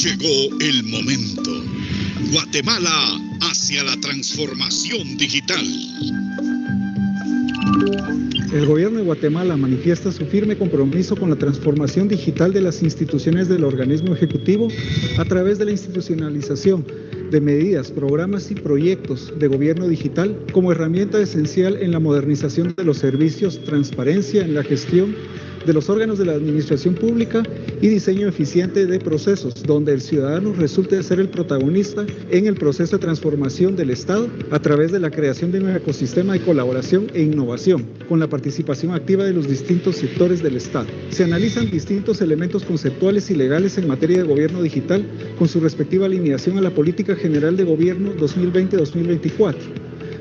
Llegó el momento. Guatemala hacia la transformación digital. El gobierno de Guatemala manifiesta su firme compromiso con la transformación digital de las instituciones del organismo ejecutivo a través de la institucionalización de medidas, programas y proyectos de gobierno digital como herramienta esencial en la modernización de los servicios, transparencia en la gestión de los órganos de la administración pública y diseño eficiente de procesos, donde el ciudadano resulte ser el protagonista en el proceso de transformación del Estado a través de la creación de un ecosistema de colaboración e innovación, con la participación activa de los distintos sectores del Estado. Se analizan distintos elementos conceptuales y legales en materia de gobierno digital con su respectiva alineación a la Política General de Gobierno 2020-2024.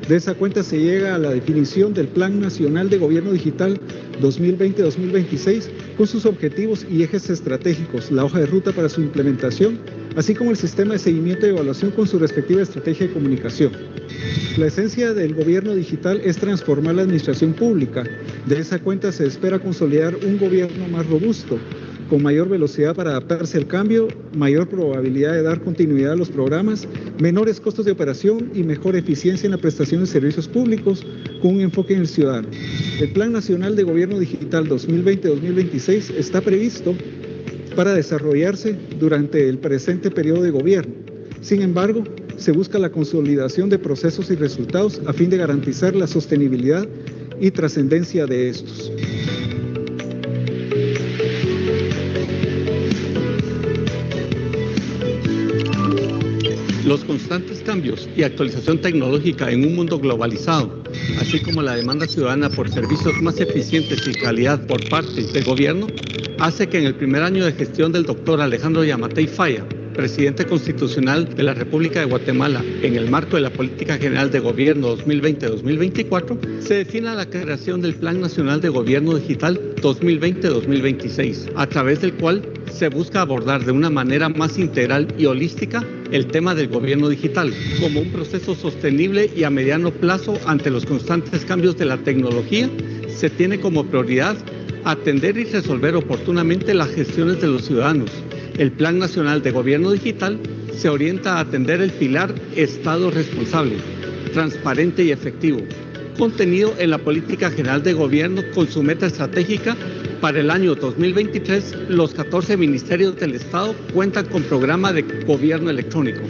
De esa cuenta se llega a la definición del Plan Nacional de Gobierno Digital 2020-2026 con sus objetivos y ejes estratégicos, la hoja de ruta para su implementación, así como el sistema de seguimiento y evaluación con su respectiva estrategia de comunicación. La esencia del gobierno digital es transformar la administración pública. De esa cuenta se espera consolidar un gobierno más robusto, con mayor velocidad para adaptarse al cambio, mayor probabilidad de dar continuidad a los programas, menores costos de operación y mejor eficiencia en la prestación de servicios públicos con un enfoque en el ciudadano. El Plan Nacional de Gobierno Digital 2020-2026 está previsto para desarrollarse durante el presente periodo de gobierno. Sin embargo, se busca la consolidación de procesos y resultados a fin de garantizar la sostenibilidad y trascendencia de estos. Los constantes cambios y actualización tecnológica en un mundo globalizado, así como la demanda ciudadana por servicios más eficientes y calidad por parte del gobierno, hace que en el primer año de gestión del doctor Alejandro Yamatei Falla, presidente constitucional de la República de Guatemala, en el marco de la Política General de Gobierno 2020-2024, se defina la creación del Plan Nacional de Gobierno Digital 2020-2026, a través del cual se busca abordar de una manera más integral y holística el tema del gobierno digital, como un proceso sostenible y a mediano plazo ante los constantes cambios de la tecnología. Se tiene como prioridad atender y resolver oportunamente las gestiones de los ciudadanos. El Plan Nacional de Gobierno Digital se orienta a atender el pilar Estado responsable, transparente y efectivo, contenido en la Política General de Gobierno con su meta estratégica. Para el año 2023, los 14 ministerios del Estado cuentan con programa de gobierno electrónico,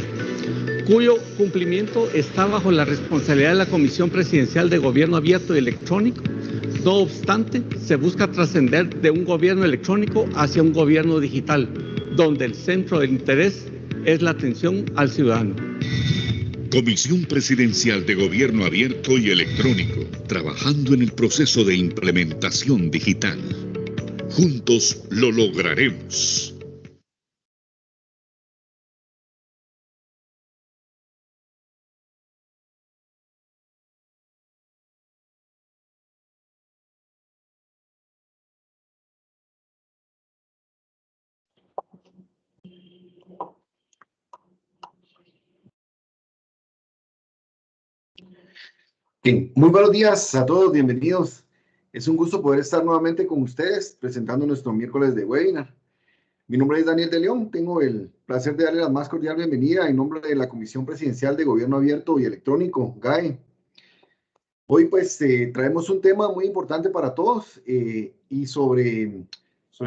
cuyo cumplimiento está bajo la responsabilidad de la Comisión Presidencial de Gobierno Abierto y Electrónico. No obstante, se busca trascender de un gobierno electrónico hacia un gobierno digital, donde el centro del interés es la atención al ciudadano. Comisión Presidencial de Gobierno Abierto y Electrónico, trabajando en el proceso de implementación digital. Juntos lo lograremos. Bien, muy buenos días a todos, bienvenidos. Es un gusto poder estar nuevamente con ustedes presentando nuestro miércoles de webinar. Mi nombre es Daniel de León, tengo el placer de darle la más cordial bienvenida en nombre de la Comisión Presidencial de Gobierno Abierto y Electrónico, GAE. Hoy pues traemos un tema muy importante para todos y sobre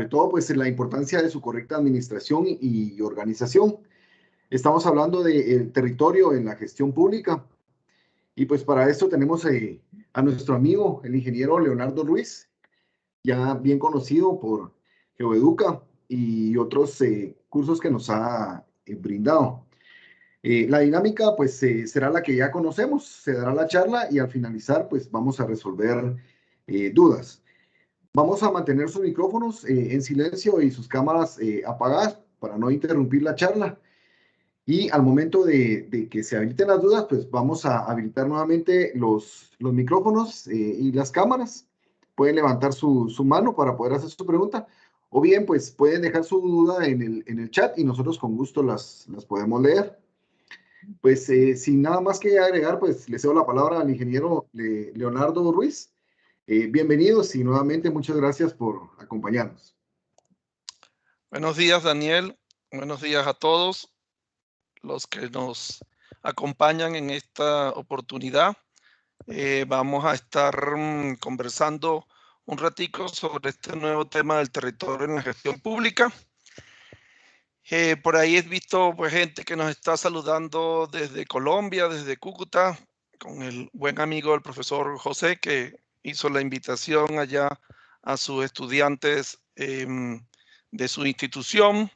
todo pues la importancia de su correcta administración y organización. Estamos hablando del territorio en la gestión pública. Y pues para esto tenemos a nuestro amigo, el ingeniero Leonardo Ruiz, ya bien conocido por GeoEduca y otros cursos que nos ha brindado. La dinámica pues será la que ya conocemos, se dará la charla y al finalizar pues vamos a resolver dudas. Vamos a mantener sus micrófonos en silencio y sus cámaras apagadas para no interrumpir la charla. Y al momento de que se habiliten las dudas, pues vamos a habilitar nuevamente los micrófonos y las cámaras. Pueden levantar su mano para poder hacer su pregunta. O bien, pues pueden dejar su duda en el chat y nosotros con gusto las podemos leer. Pues sin nada más que agregar, pues le cedo la palabra al ingeniero Leonardo Ruiz. Bienvenidos y nuevamente muchas gracias por acompañarnos. Buenos días, Daniel. Buenos días a todos los que nos acompañan en esta oportunidad. Vamos a estar conversando un ratico sobre este nuevo tema del territorio en la gestión pública. Por ahí he visto pues, gente que nos está saludando desde Colombia, desde Cúcuta, con el buen amigo del profesor José, que hizo la invitación allá a sus estudiantes de su institución.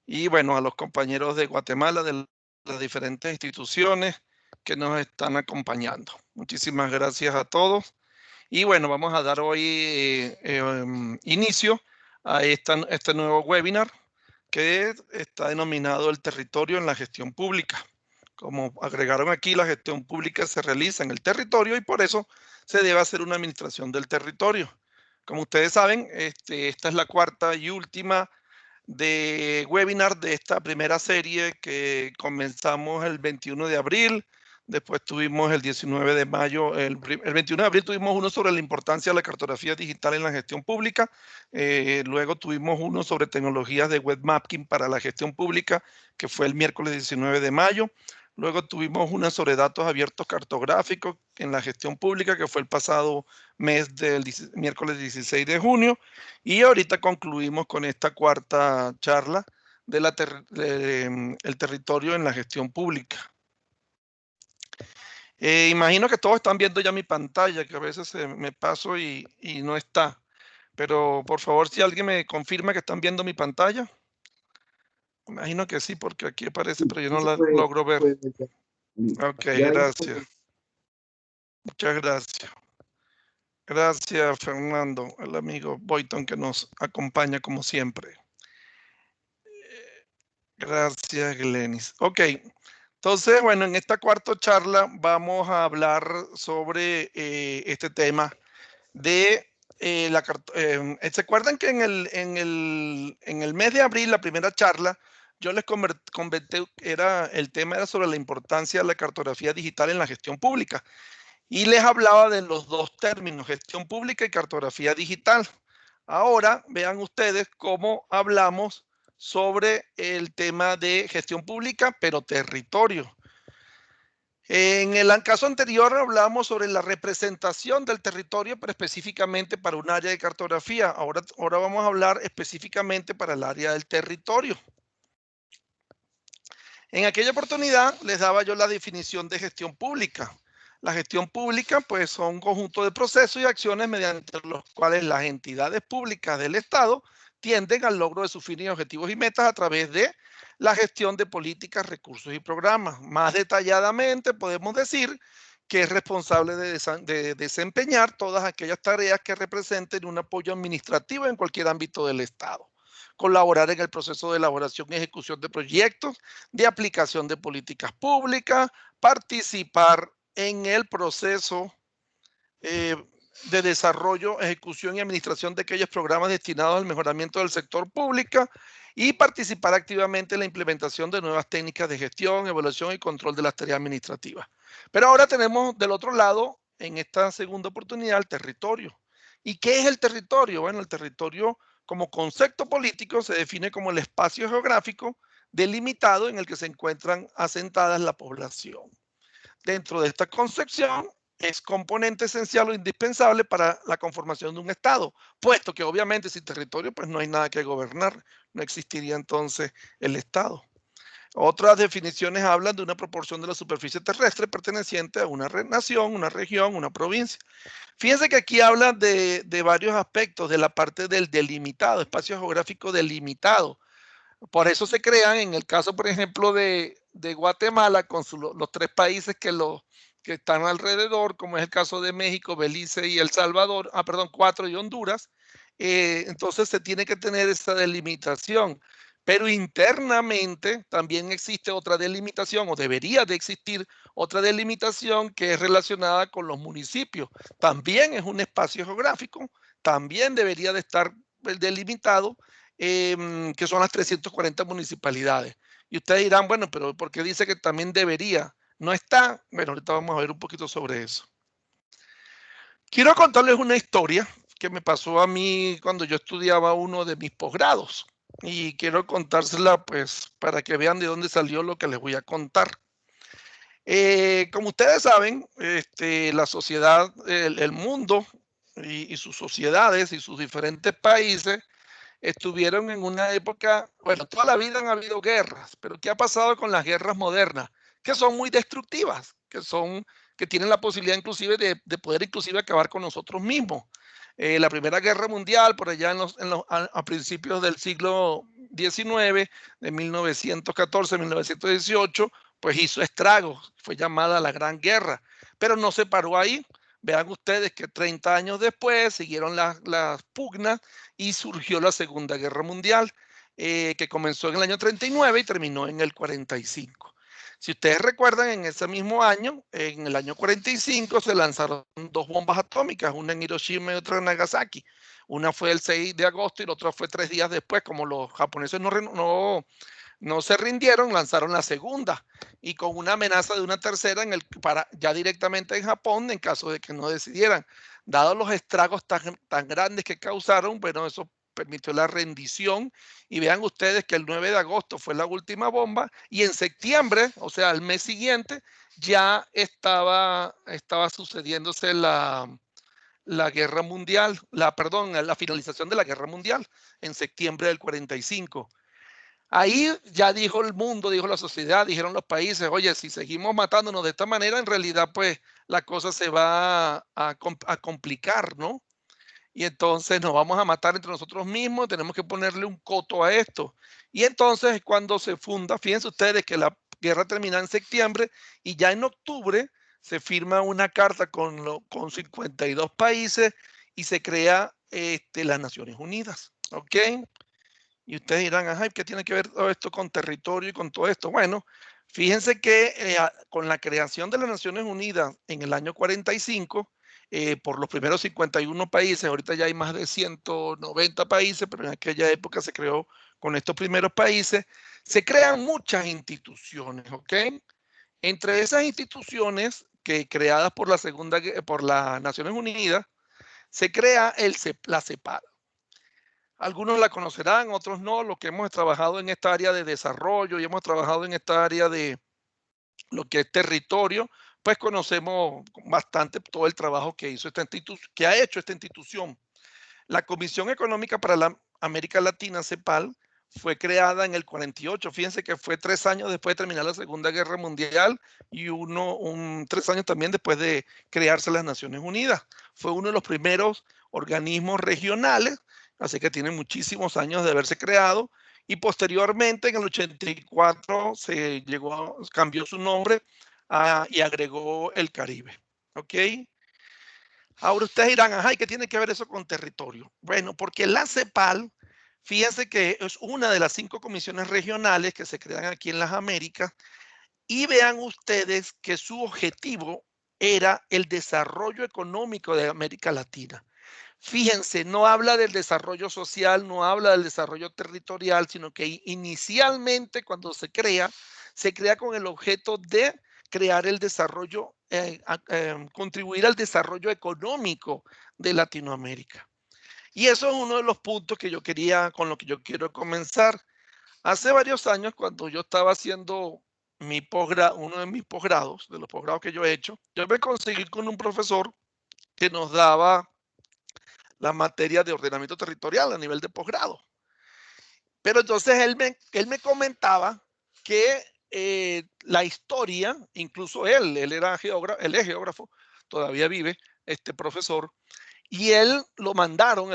Y bueno, a los compañeros de Guatemala, de las diferentes instituciones que nos están acompañando. Muchísimas gracias a todos. Y bueno, vamos a dar hoy inicio a este nuevo webinar que está denominado El territorio en la gestión pública. Como agregaron aquí, la gestión pública se realiza en el territorio y por eso se debe hacer una administración del territorio. Como ustedes saben, esta es la cuarta y última de webinar de esta primera serie que comenzamos el 21 de abril, después tuvimos el 19 de mayo, el 21 de abril tuvimos uno sobre la importancia de la cartografía digital en la gestión pública, luego tuvimos uno sobre tecnologías de web mapping para la gestión pública, que fue el miércoles 19 de mayo, luego tuvimos una sobre datos abiertos cartográficos en la gestión pública, que fue el pasado mes del miércoles 16 de junio, y ahorita concluimos con esta cuarta charla de el territorio en la gestión pública. Imagino que todos están viendo ya mi pantalla, que a veces me paso y no está. Pero por favor, si alguien me confirma que están viendo mi pantalla. Imagino que sí, porque aquí aparece, pero yo no la logro ver. Ok, gracias. Muchas gracias. Gracias, Fernando, el amigo Boyton que nos acompaña como siempre. Gracias, Glenis. Ok, entonces, bueno, en esta cuarta charla vamos a hablar sobre este tema de ¿se acuerdan que en el mes de abril, la primera charla, yo les comenté, el tema era sobre la importancia de la cartografía digital en la gestión pública? Y les hablaba de los dos términos, gestión pública y cartografía digital. Ahora vean ustedes cómo hablamos sobre el tema de gestión pública, pero territorio. En el caso anterior hablamos sobre la representación del territorio, pero específicamente para un área de cartografía. Ahora vamos a hablar específicamente para el área del territorio. En aquella oportunidad les daba yo la definición de gestión pública. La gestión pública, pues, son un conjunto de procesos y acciones mediante los cuales las entidades públicas del Estado tienden al logro de sus fines, objetivos y metas a través de la gestión de políticas, recursos y programas. Más detalladamente, podemos decir que es responsable de desempeñar todas aquellas tareas que representen un apoyo administrativo en cualquier ámbito del Estado. Colaborar en el proceso de elaboración y ejecución de proyectos, de aplicación de políticas públicas, participar en el proceso de desarrollo, ejecución y administración de aquellos programas destinados al mejoramiento del sector público y participar activamente en la implementación de nuevas técnicas de gestión, evaluación y control de las tareas administrativas. Pero ahora tenemos del otro lado, en esta segunda oportunidad, el territorio. ¿Y qué es el territorio? Bueno, el territorio como concepto político se define como el espacio geográfico delimitado en el que se encuentran asentadas la población. Dentro de esta concepción es componente esencial o indispensable para la conformación de un Estado, puesto que obviamente sin territorio pues no hay nada que gobernar, no existiría entonces el Estado. Otras definiciones hablan de una proporción de la superficie terrestre perteneciente a una nación, una región, una provincia. Fíjense que aquí habla de varios aspectos de la parte del delimitado, espacio geográfico delimitado. Por eso se crean, en el caso, por ejemplo, de Guatemala, con los tres países que están alrededor, como es el caso de México, Belice y El Salvador, 4 y Honduras, entonces se tiene que tener esa delimitación. Pero internamente también existe otra delimitación, o debería de existir otra delimitación que es relacionada con los municipios. También es un espacio geográfico, también debería de estar delimitado, que son las 340 municipalidades. Y ustedes dirán, bueno, pero ¿por qué dice que también debería? No está. Bueno, ahorita vamos a ver un poquito sobre eso. Quiero contarles una historia que me pasó a mí cuando yo estudiaba uno de mis posgrados. y quiero contársela pues para que vean de dónde salió lo que les voy a contar. Como ustedes saben, la sociedad, el mundo y sus sociedades y sus diferentes países estuvieron en una época, bueno, toda la vida han habido guerras, pero ¿qué ha pasado con las guerras modernas? Que son muy destructivas, que tienen la posibilidad inclusive de poder inclusive acabar con nosotros mismos. La Primera Guerra Mundial, por allá a principios del siglo XIX, de 1914, 1918, pues hizo estragos, fue llamada la Gran Guerra, pero no se paró ahí. Vean ustedes que 30 años después siguieron las pugnas y surgió la Segunda Guerra Mundial, que comenzó en el año 39 y terminó en el 45. Si ustedes recuerdan, en ese mismo año, en el año 45, se lanzaron 2 bombas atómicas, una en Hiroshima y otra en Nagasaki. Una fue el 6 de agosto y la otra fue 3 días después. Como los japoneses no se rindieron, lanzaron la segunda y con una amenaza de una tercera ya directamente en Japón en caso de que no decidieran. Dados los estragos tan grandes que causaron, bueno, eso permitió la rendición y vean ustedes que el 9 de agosto fue la última bomba y en septiembre, o sea, el mes siguiente, ya estaba sucediéndose la guerra mundial, la finalización de la guerra mundial en septiembre del 45. Ahí ya dijo el mundo, dijo la sociedad, dijeron los países, oye, si seguimos matándonos de esta manera, en realidad pues la cosa se va a complicar, ¿no? Y entonces nos vamos a matar entre nosotros mismos, tenemos que ponerle un coto a esto. Y entonces es cuando se funda, fíjense ustedes que la guerra termina en septiembre y ya en octubre se firma una carta con 52 países y se crea las Naciones Unidas, ¿ok? Y ustedes dirán, ajá, ¿qué tiene que ver todo esto con territorio y con todo esto? Bueno, fíjense que con la creación de las Naciones Unidas en el año 45, por los primeros 51 países, ahorita ya hay más de 190 países, pero en aquella época se creó con estos primeros países, se crean muchas instituciones, ¿ok? Entre esas instituciones creadas por las Naciones Unidas, se crea la CEPAL. Algunos la conocerán, otros no. Los que hemos trabajado en esta área de desarrollo y hemos trabajado en esta área de lo que es territorio, pues conocemos bastante todo el trabajo que ha hecho esta institución. La Comisión Económica para la América Latina, CEPAL, fue creada en el 48. Fíjense que fue 3 años después de terminar la Segunda Guerra Mundial y 3 años también después de crearse las Naciones Unidas. Fue uno de los primeros organismos regionales, así que tiene muchísimos años de haberse creado. Y posteriormente, en el 84, cambió su nombre y agregó el Caribe. ¿Ok? Ahora ustedes dirán, ajá, ¿y qué tiene que ver eso con territorio? Bueno, porque la CEPAL, fíjense que es una de las 5 comisiones regionales que se crean aquí en las Américas y vean ustedes que su objetivo era el desarrollo económico de América Latina. Fíjense, no habla del desarrollo social, no habla del desarrollo territorial, sino que inicialmente cuando se crea con el objeto de crear el desarrollo, contribuir al desarrollo económico de Latinoamérica. Y eso es uno de los puntos con lo que yo quiero comenzar. Hace varios años, cuando yo estaba haciendo uno de mis posgrados, de los posgrados que yo he hecho, yo me conseguí con un profesor que nos daba la materia de ordenamiento territorial a nivel de posgrado. Pero entonces él me comentaba que la historia, incluso él es geógrafo, todavía vive, este profesor, y el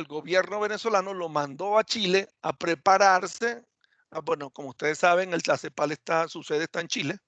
gobierno venezolano lo mandó a Chile a prepararse. Bueno, como ustedes saben, la CEPAL su sede está en Chile.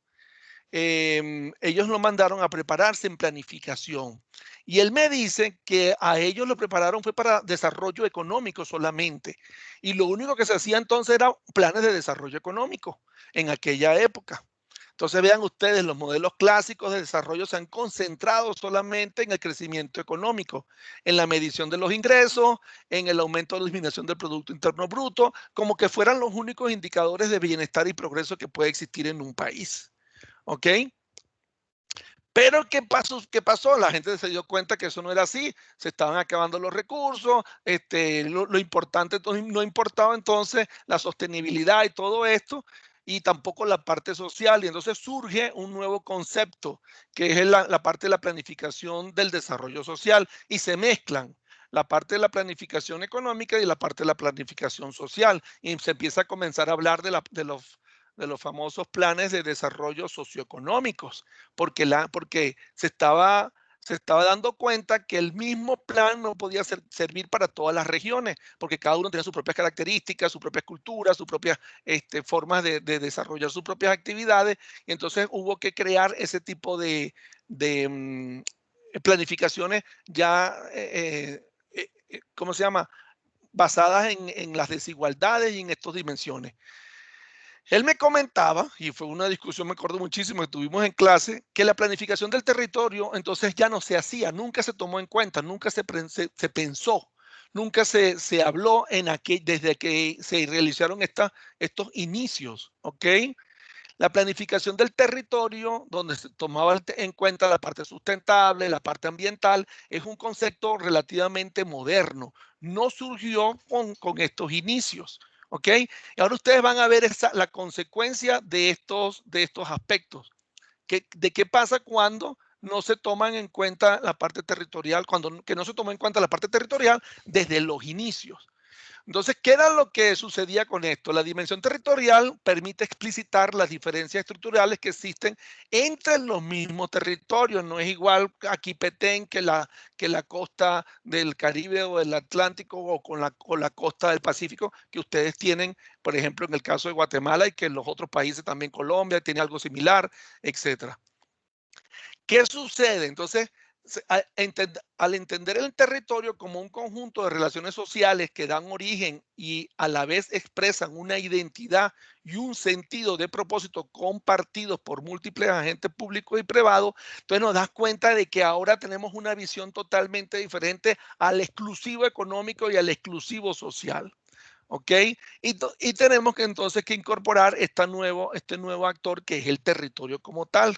Ellos lo mandaron a prepararse en planificación. Y él me dice que a ellos lo prepararon fue para desarrollo económico solamente. Y lo único que se hacía entonces era planes de desarrollo económico en aquella época. Entonces vean ustedes, los modelos clásicos de desarrollo se han concentrado solamente en el crecimiento económico, en la medición de los ingresos, en el aumento de la disminución del Producto Interno Bruto, como que fueran los únicos indicadores de bienestar y progreso que puede existir en un país. ¿Ok? Pero ¿qué pasó? ¿Qué pasó? La gente se dio cuenta que eso no era así, se estaban acabando los recursos, lo importante no importaba entonces la sostenibilidad y todo esto, y tampoco la parte social, y entonces surge un nuevo concepto, que es la parte de la planificación del desarrollo social, y se mezclan la parte de la planificación económica y la parte de la planificación social, y se empieza a comenzar a hablar de los famosos planes de desarrollo socioeconómicos, porque se estaba dando cuenta que el mismo plan no podía servir para todas las regiones, porque cada uno tenía sus propias características, sus propias culturas, sus propias formas de desarrollar sus propias actividades, y entonces hubo que crear ese tipo de planificaciones ya, ¿cómo se llama? Basadas en las desigualdades y en estas dimensiones. Él me comentaba, y fue una discusión, me acuerdo muchísimo, que tuvimos en clase, que la planificación del territorio entonces ya no se hacía, nunca se tomó en cuenta, nunca se pensó, nunca se habló desde que se realizaron estos inicios, ¿ok? La planificación del territorio, donde se tomaba en cuenta la parte sustentable, la parte ambiental, es un concepto relativamente moderno. No surgió con estos inicios. ¿Ok? Y ahora ustedes van a ver la consecuencia de estos aspectos. ¿De qué pasa cuando no se toman en cuenta la parte territorial, que no se toma en cuenta la parte territorial desde los inicios? Entonces, ¿qué era lo que sucedía con esto? La dimensión territorial permite explicitar las diferencias estructurales que existen entre los mismos territorios. No es igual aquí Petén que la costa del Caribe o del Atlántico o con la costa del Pacífico que ustedes tienen, por ejemplo, en el caso de Guatemala y que en los otros países también, Colombia tiene algo similar, etcétera. ¿Qué sucede? Entonces, al entender el territorio como un conjunto de relaciones sociales que dan origen y a la vez expresan una identidad y un sentido de propósito compartidos por múltiples agentes públicos y privados, entonces nos das cuenta de que ahora tenemos una visión totalmente diferente al exclusivo económico y al exclusivo social. ¿Ok? Y tenemos que entonces que incorporar este nuevo actor que es el territorio como tal.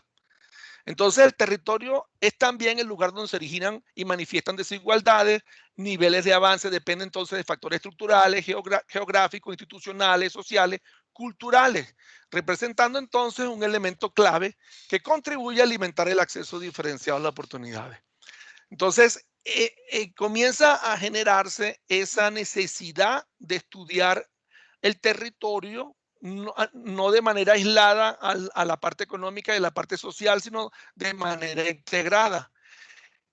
Entonces, el territorio es también el lugar donde se originan y manifiestan desigualdades, niveles de avance dependen entonces de factores estructurales, geográficos, institucionales, sociales, culturales, representando entonces un elemento clave que contribuye a alimentar el acceso diferenciado a las oportunidades. Entonces, comienza a generarse esa necesidad de estudiar el territorio no de manera aislada a la parte económica y la parte social, sino de manera integrada.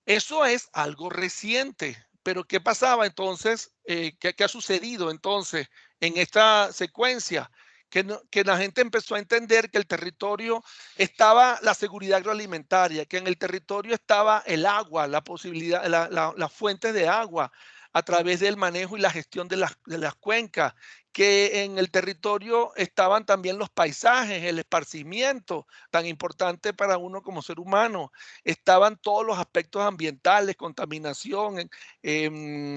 Eso es algo reciente, pero ¿qué pasaba entonces? ¿Qué ha sucedido entonces en esta secuencia? Que la gente empezó a entender que el territorio estaba la seguridad agroalimentaria, que en el territorio estaba el agua, la posibilidad, las fuentes de agua a través del manejo y la gestión de las cuencas, que en el territorio estaban también los paisajes, el esparcimiento, tan importante para uno como ser humano. Estaban todos los aspectos ambientales, contaminación,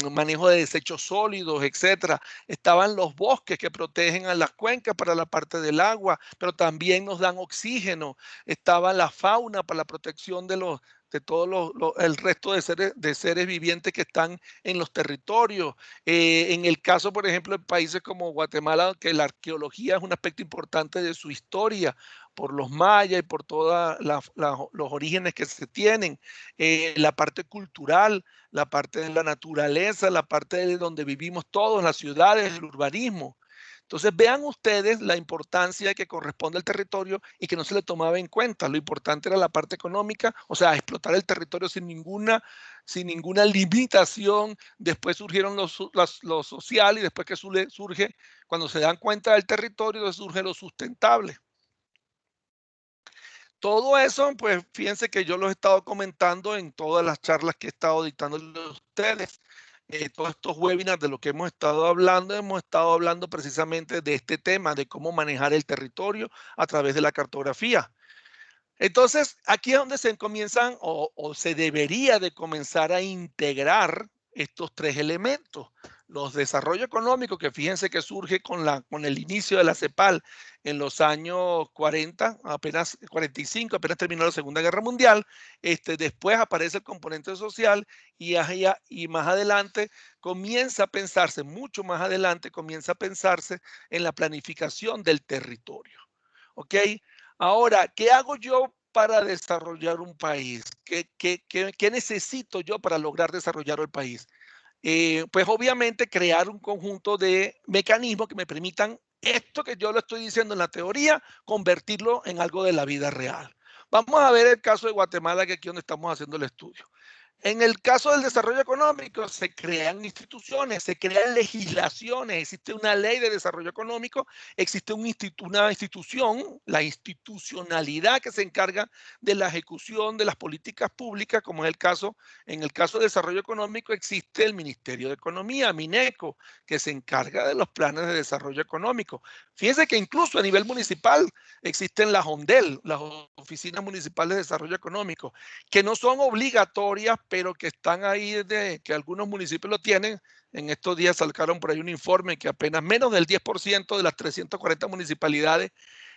manejo de desechos sólidos, etcétera. Estaban los bosques que protegen a las cuencas para la parte del agua, pero también nos dan oxígeno. Estaba la fauna para la protección de todo el resto de seres vivientes que están en los territorios. En el caso, por ejemplo, de países como Guatemala, que la arqueología es un aspecto importante de su historia, por los mayas y por todos los orígenes que se tienen, la parte cultural, la parte de la naturaleza, la parte de donde vivimos todos, las ciudades, el urbanismo. Entonces vean ustedes la importancia que corresponde al territorio y que no se le tomaba en cuenta. Lo importante era la parte económica, o sea, explotar el territorio sin ninguna limitación. Después surgieron lo social y después que surge, cuando se dan cuenta del territorio, surge lo sustentable. Todo eso, pues fíjense que yo lo he estado comentando en todas las charlas que he estado dictando a ustedes. Todos estos webinars de lo que hemos estado hablando precisamente de este tema, de cómo manejar el territorio a través de la cartografía. Entonces, aquí es donde se comienzan o se debería de comenzar a integrar estos tres elementos. Los desarrollos económicos, que fíjense que surge con el inicio de la CEPAL en los años 40, apenas 45, apenas terminó la Segunda Guerra Mundial. Después aparece el componente social y más adelante comienza a pensarse, mucho más adelante comienza a pensarse en la planificación del territorio. ¿Ok? Ahora, ¿qué hago yo para desarrollar un país? ¿Qué necesito yo para lograr desarrollar el país? Pues obviamente crear un conjunto de mecanismos que me permitan esto que yo lo estoy diciendo en la teoría, convertirlo en algo de la vida real. Vamos a ver el caso de Guatemala, que aquí es donde estamos haciendo el estudio. En el caso del desarrollo económico, se crean instituciones, se crean legislaciones, existe una ley de desarrollo económico, existe una institución, la institucionalidad que se encarga de la ejecución de las políticas públicas, como es el caso, en el caso de desarrollo económico existe el Ministerio de Economía, MINECO, que se encarga de los planes de desarrollo económico. Fíjense que incluso a nivel municipal existen las ONDEL, las Oficinas Municipales de Desarrollo Económico, que no son obligatorias, pero que están ahí desde que algunos municipios lo tienen. En estos días sacaron por ahí un informe que apenas menos del 10% de las 340 municipalidades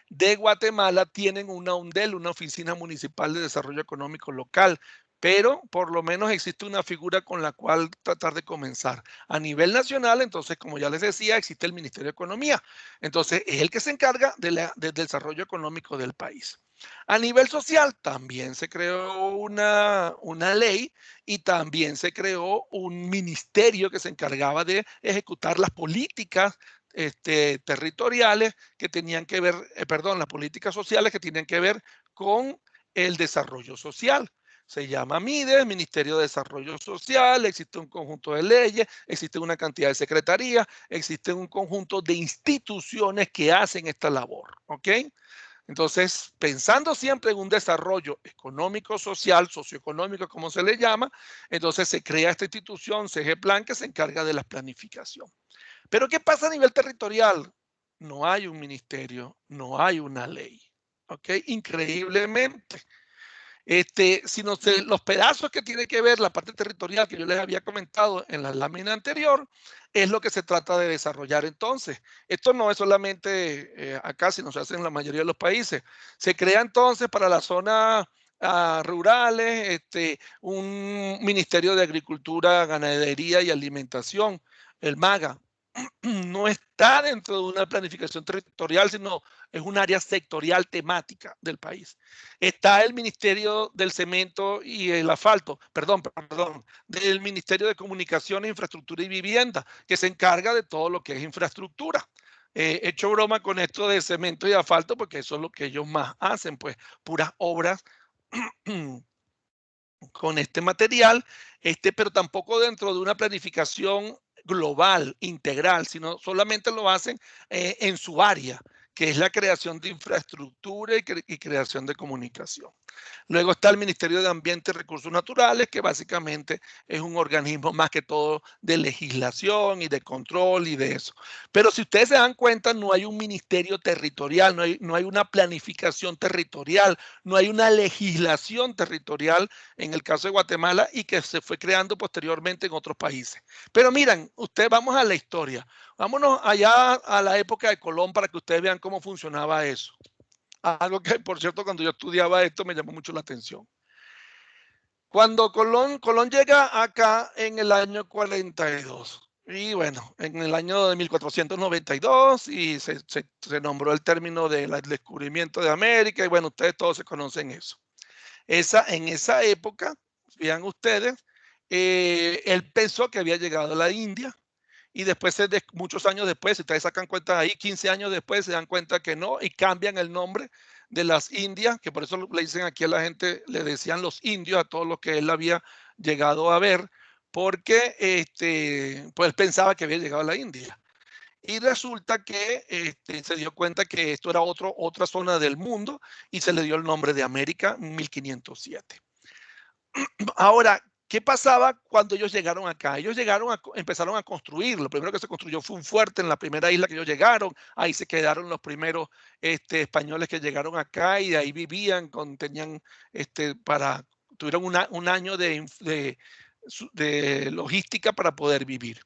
de Guatemala tienen una ONDEL, una Oficina Municipal de Desarrollo Económico Local, pero por lo menos existe una figura con la cual tratar de comenzar. A nivel nacional, entonces, como ya les decía, existe el Ministerio de Economía. Entonces, es el que se encarga del desarrollo económico del país. A nivel social, también se creó una ley y también se creó un ministerio que se encargaba de ejecutar las políticas territoriales que tenían que ver, las políticas sociales que tienen que ver con el desarrollo social. Se llama MIDES, Ministerio de Desarrollo Social, existe un conjunto de leyes, existe una cantidad de secretarías, existe un conjunto de instituciones que hacen esta labor, ¿ok? Entonces, pensando siempre en un desarrollo económico, social, socioeconómico, como se le llama, entonces se crea esta institución, CGPLAN, que se encarga de la planificación. Pero ¿qué pasa a nivel territorial? No hay un ministerio, no hay una ley, ¿ok? Increíblemente. Sino los pedazos que tiene que ver la parte territorial que yo les había comentado en la lámina anterior, es lo que se trata de desarrollar entonces. Esto no es solamente acá, sino se hace en la mayoría de los países. Se crea entonces para las zonas rurales un Ministerio de Agricultura, Ganadería y Alimentación, el MAGA. No está dentro de una planificación territorial, sino es un área sectorial temática del país. Está el Ministerio del Cemento y el Asfalto, del Ministerio de Comunicación, Infraestructura y Vivienda, que se encarga de todo lo que es infraestructura. He hecho broma con esto de cemento y asfalto porque eso es lo que ellos más hacen, pues puras obras con este material, pero tampoco dentro de una planificación global, integral, sino solamente lo hacen en su área, que es la creación de infraestructura y creación de comunicación. Luego está el Ministerio de Ambiente y Recursos Naturales, que básicamente es un organismo más que todo de legislación y de control y de eso. Pero si ustedes se dan cuenta, no hay un ministerio territorial, no hay una planificación territorial, no hay una legislación territorial en el caso de Guatemala y que se fue creando posteriormente en otros países. Pero miren, vamos a la historia. Vámonos allá a la época de Colón para que ustedes vean cómo funcionaba eso. Algo que, por cierto, cuando yo estudiaba esto me llamó mucho la atención. Cuando Colón llega acá en el año 42, y bueno, en el año de 1492, y se nombró el término del descubrimiento de América, y bueno, ustedes todos se conocen eso. En esa época, vean ustedes, él pensó que había llegado a la India, y después, muchos años después, si ustedes sacan cuenta ahí, 15 años después, se dan cuenta que no, y cambian el nombre de las Indias, que por eso le dicen aquí a la gente, le decían los indios a todos los que él había llegado a ver, porque pues él pensaba que había llegado a la India. Y resulta que se dio cuenta que esto era otra zona del mundo y se le dio el nombre de América en 1507. Ahora, ¿qué pasaba cuando ellos llegaron acá? Ellos empezaron a construir. Lo primero que se construyó fue un fuerte en la primera isla que ellos llegaron. Ahí se quedaron los primeros españoles que llegaron acá y de ahí vivían, tuvieron un año de logística para poder vivir.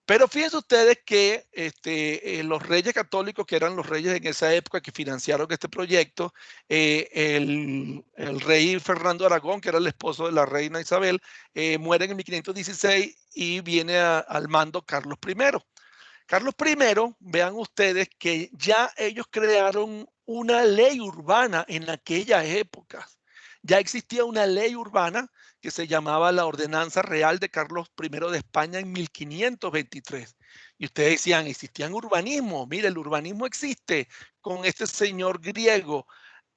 Pero fíjense ustedes que los reyes católicos, que eran los reyes en esa época que financiaron este proyecto, el rey Fernando de Aragón, que era el esposo de la reina Isabel, muere en 1516 y viene al mando Carlos I. Carlos I, vean ustedes que ya ellos crearon una ley urbana en aquellas épocas. Ya existía una ley urbana que se llamaba la Ordenanza Real de Carlos I de España en 1523. Y ustedes decían, ¿existían urbanismo? Mire, el urbanismo existe con este señor griego,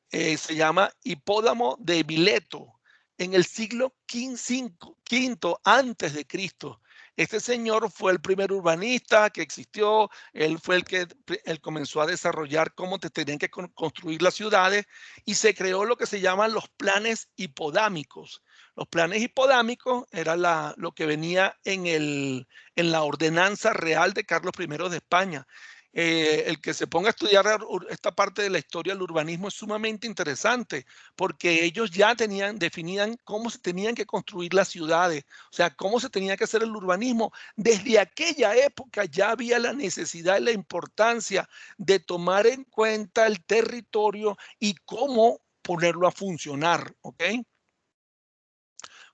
se llama Hipódamo de Mileto, en el siglo V antes de Cristo. Este señor fue el primer urbanista que existió, él fue el que él comenzó a desarrollar cómo tenían que construir las ciudades y se creó lo que se llaman los planes hipodámicos. Los planes hipodámicos era lo que venía en la ordenanza real de Carlos I de España. El que se ponga a estudiar esta parte de la historia del urbanismo es sumamente interesante porque ellos ya definían cómo se tenían que construir las ciudades, o sea, cómo se tenía que hacer el urbanismo. Desde aquella época ya había la necesidad y la importancia de tomar en cuenta el territorio y cómo ponerlo a funcionar, ¿ok?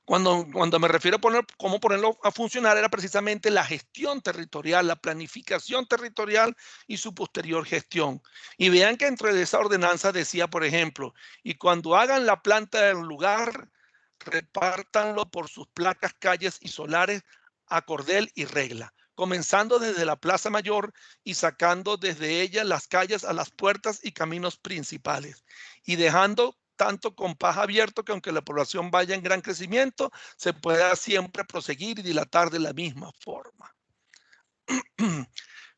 Cuando me refiero a cómo ponerlo a funcionar, era precisamente la gestión territorial, la planificación territorial y su posterior gestión. Y vean que entre esa ordenanza decía, por ejemplo, y cuando hagan la planta del lugar, repártanlo por sus placas, calles y solares a cordel y regla, comenzando desde la Plaza Mayor y sacando desde ella las calles a las puertas y caminos principales, y dejando tanto compás abierto que aunque la población vaya en gran crecimiento, se pueda siempre proseguir y dilatar de la misma forma.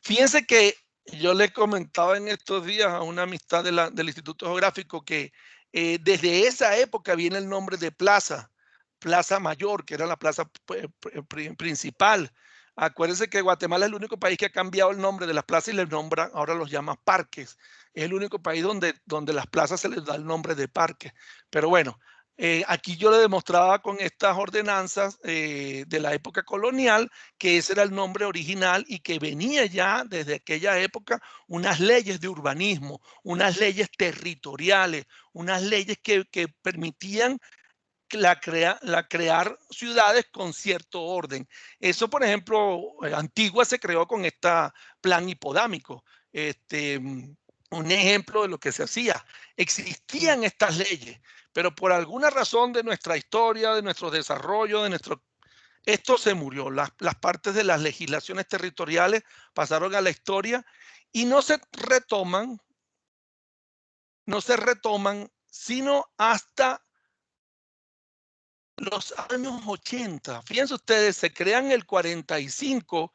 Fíjense que yo le comentaba en estos días a una amistad del Instituto Geográfico que desde esa época viene el nombre de Plaza Mayor, que era la plaza principal. Acuérdense que Guatemala es el único país que ha cambiado el nombre de las plazas y les nombra, ahora los llama parques. Es el único país donde las plazas se les da el nombre de parques. Pero bueno, aquí yo le demostraba con estas ordenanzas de la época colonial que ese era el nombre original y que venía ya desde aquella época unas leyes de urbanismo, unas leyes territoriales, unas leyes que permitían crear ciudades con cierto orden. Eso, por ejemplo, Antigua se creó con este plan hipodámico. Un ejemplo de lo que se hacía. Existían estas leyes, pero por alguna razón de nuestra historia, de nuestro desarrollo, esto se murió. Las partes de las legislaciones territoriales pasaron a la historia y no se retoman sino hasta los años 80. Fíjense ustedes, se crean en el 45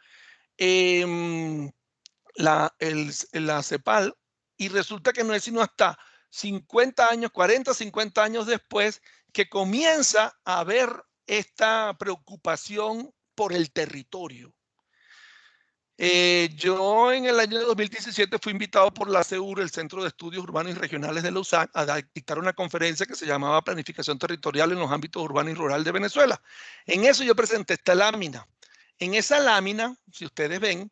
la CEPAL y resulta que no es sino hasta 50 años, 40, 50 años después que comienza a haber esta preocupación por el territorio. Yo en el año 2017 fui invitado por la CEUR, el Centro de Estudios Urbanos y Regionales de la USAC, a dictar una conferencia que se llamaba Planificación Territorial en los ámbitos urbano y rural de Venezuela. En eso yo presenté esta lámina. En esa lámina, si ustedes ven,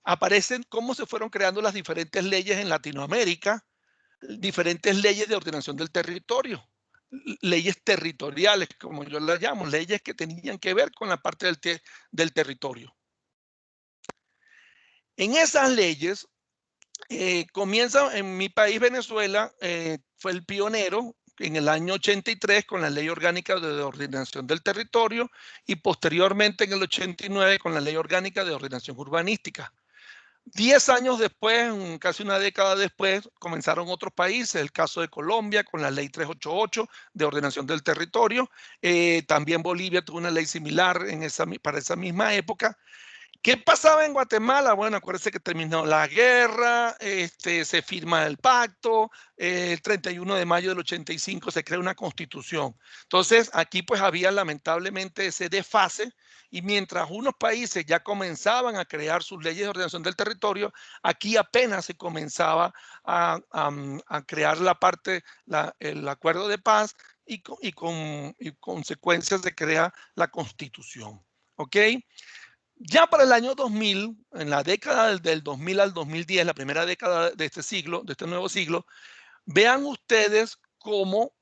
aparecen cómo se fueron creando las diferentes leyes en Latinoamérica, diferentes leyes de ordenación del territorio, leyes territoriales, como yo las llamo, leyes que tenían que ver con la parte del territorio. En esas leyes, comienza en mi país, Venezuela, fue el pionero en el año 83 con la Ley Orgánica de Ordenación del Territorio y posteriormente en el 89 con la Ley Orgánica de Ordenación Urbanística. 10 años después, casi una década después, comenzaron otros países, el caso de Colombia con la Ley 388 de Ordenación del Territorio, también Bolivia tuvo una ley similar para esa misma época. ¿Qué pasaba en Guatemala? Bueno, acuérdense que terminó la guerra, se firma el pacto, el 31 de mayo del 85 se crea una constitución. Entonces, aquí pues había lamentablemente ese desfase y mientras unos países ya comenzaban a crear sus leyes de ordenación del territorio, aquí apenas se comenzaba a crear el acuerdo de paz y consecuencias de crear la constitución. ¿Ok? Ya para el año 2000, en la década del 2000 al 2010, la primera década de este siglo, de este nuevo siglo, vean ustedes cómo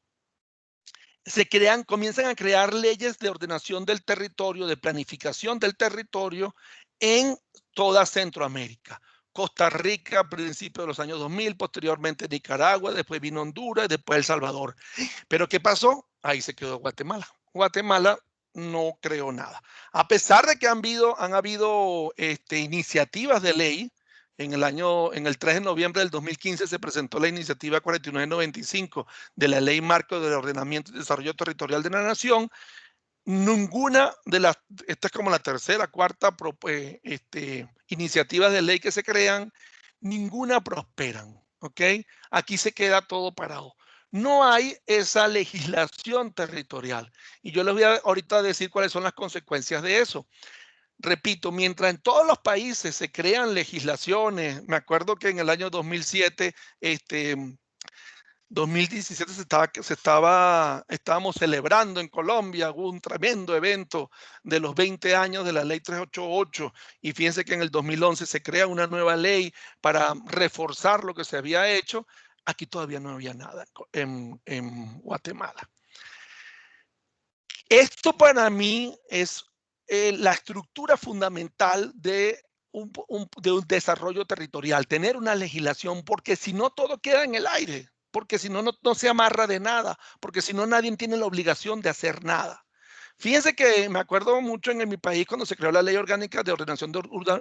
comienzan a crear leyes de ordenación del territorio, de planificación del territorio en toda Centroamérica. Costa Rica a principios de los años 2000, posteriormente Nicaragua, después vino Honduras, después El Salvador. ¿Pero qué pasó? Ahí se quedó Guatemala. Guatemala no creó nada. A pesar de que han habido iniciativas de ley, en el 3 de noviembre del 2015 se presentó la iniciativa 4995 de la Ley Marco del Ordenamiento y Desarrollo Territorial de la Nación. Ninguna de las, esta es como la tercera, cuarta iniciativas de ley que se crean, ninguna prosperan, ¿ok? Aquí se queda todo parado. No hay esa legislación territorial. Y yo les voy a ahorita decir cuáles son las consecuencias de eso. Repito, mientras en todos los países se crean legislaciones, me acuerdo que en el año 2007, 2017 estábamos celebrando en Colombia un tremendo evento de los 20 años de la ley 388 y fíjense que en el 2011 se crea una nueva ley para reforzar lo que se había hecho. Aquí todavía no había nada en Guatemala. Esto para mí es la estructura fundamental de un desarrollo territorial, tener una legislación, porque si no todo queda en el aire, porque si no, no se amarra de nada, porque si no nadie tiene la obligación de hacer nada. Fíjense que me acuerdo mucho en mi país cuando se creó la Ley Orgánica de Ordenación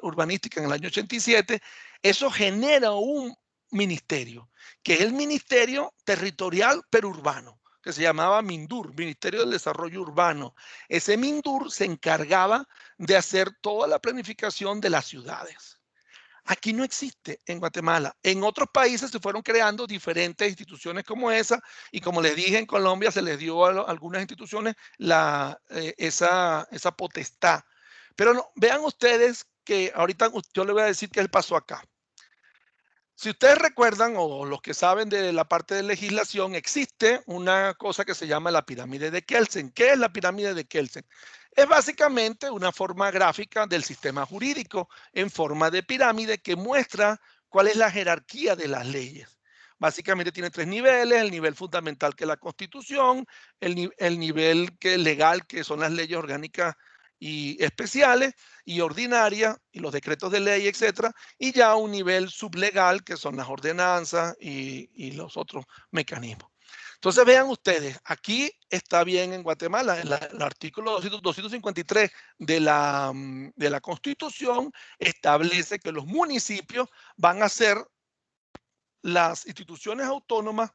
Urbanística en el año 87, eso genera un ministerio, que es el Ministerio Territorial Perurbano, que se llamaba MINDUR, Ministerio del Desarrollo Urbano. Ese MINDUR se encargaba de hacer toda la planificación de las ciudades. Aquí no existe en Guatemala. En otros países se fueron creando diferentes instituciones como esa y como les dije, en Colombia se les dio a algunas instituciones esa potestad. Pero no, vean ustedes que ahorita yo les voy a decir qué pasó acá. Si ustedes recuerdan, o los que saben de la parte de legislación, existe una cosa que se llama la pirámide de Kelsen. ¿Qué es la pirámide de Kelsen? Es básicamente una forma gráfica del sistema jurídico en forma de pirámide que muestra cuál es la jerarquía de las leyes. Básicamente tiene tres niveles: el nivel fundamental, que es la Constitución, el nivel legal, que son las leyes orgánicas y especiales y ordinarias y los decretos de ley, etcétera, y ya un nivel sublegal, que son las ordenanzas y los otros mecanismos. Entonces vean ustedes, aquí está bien en Guatemala, en el artículo 253 de la Constitución establece que los municipios van a ser las instituciones autónomas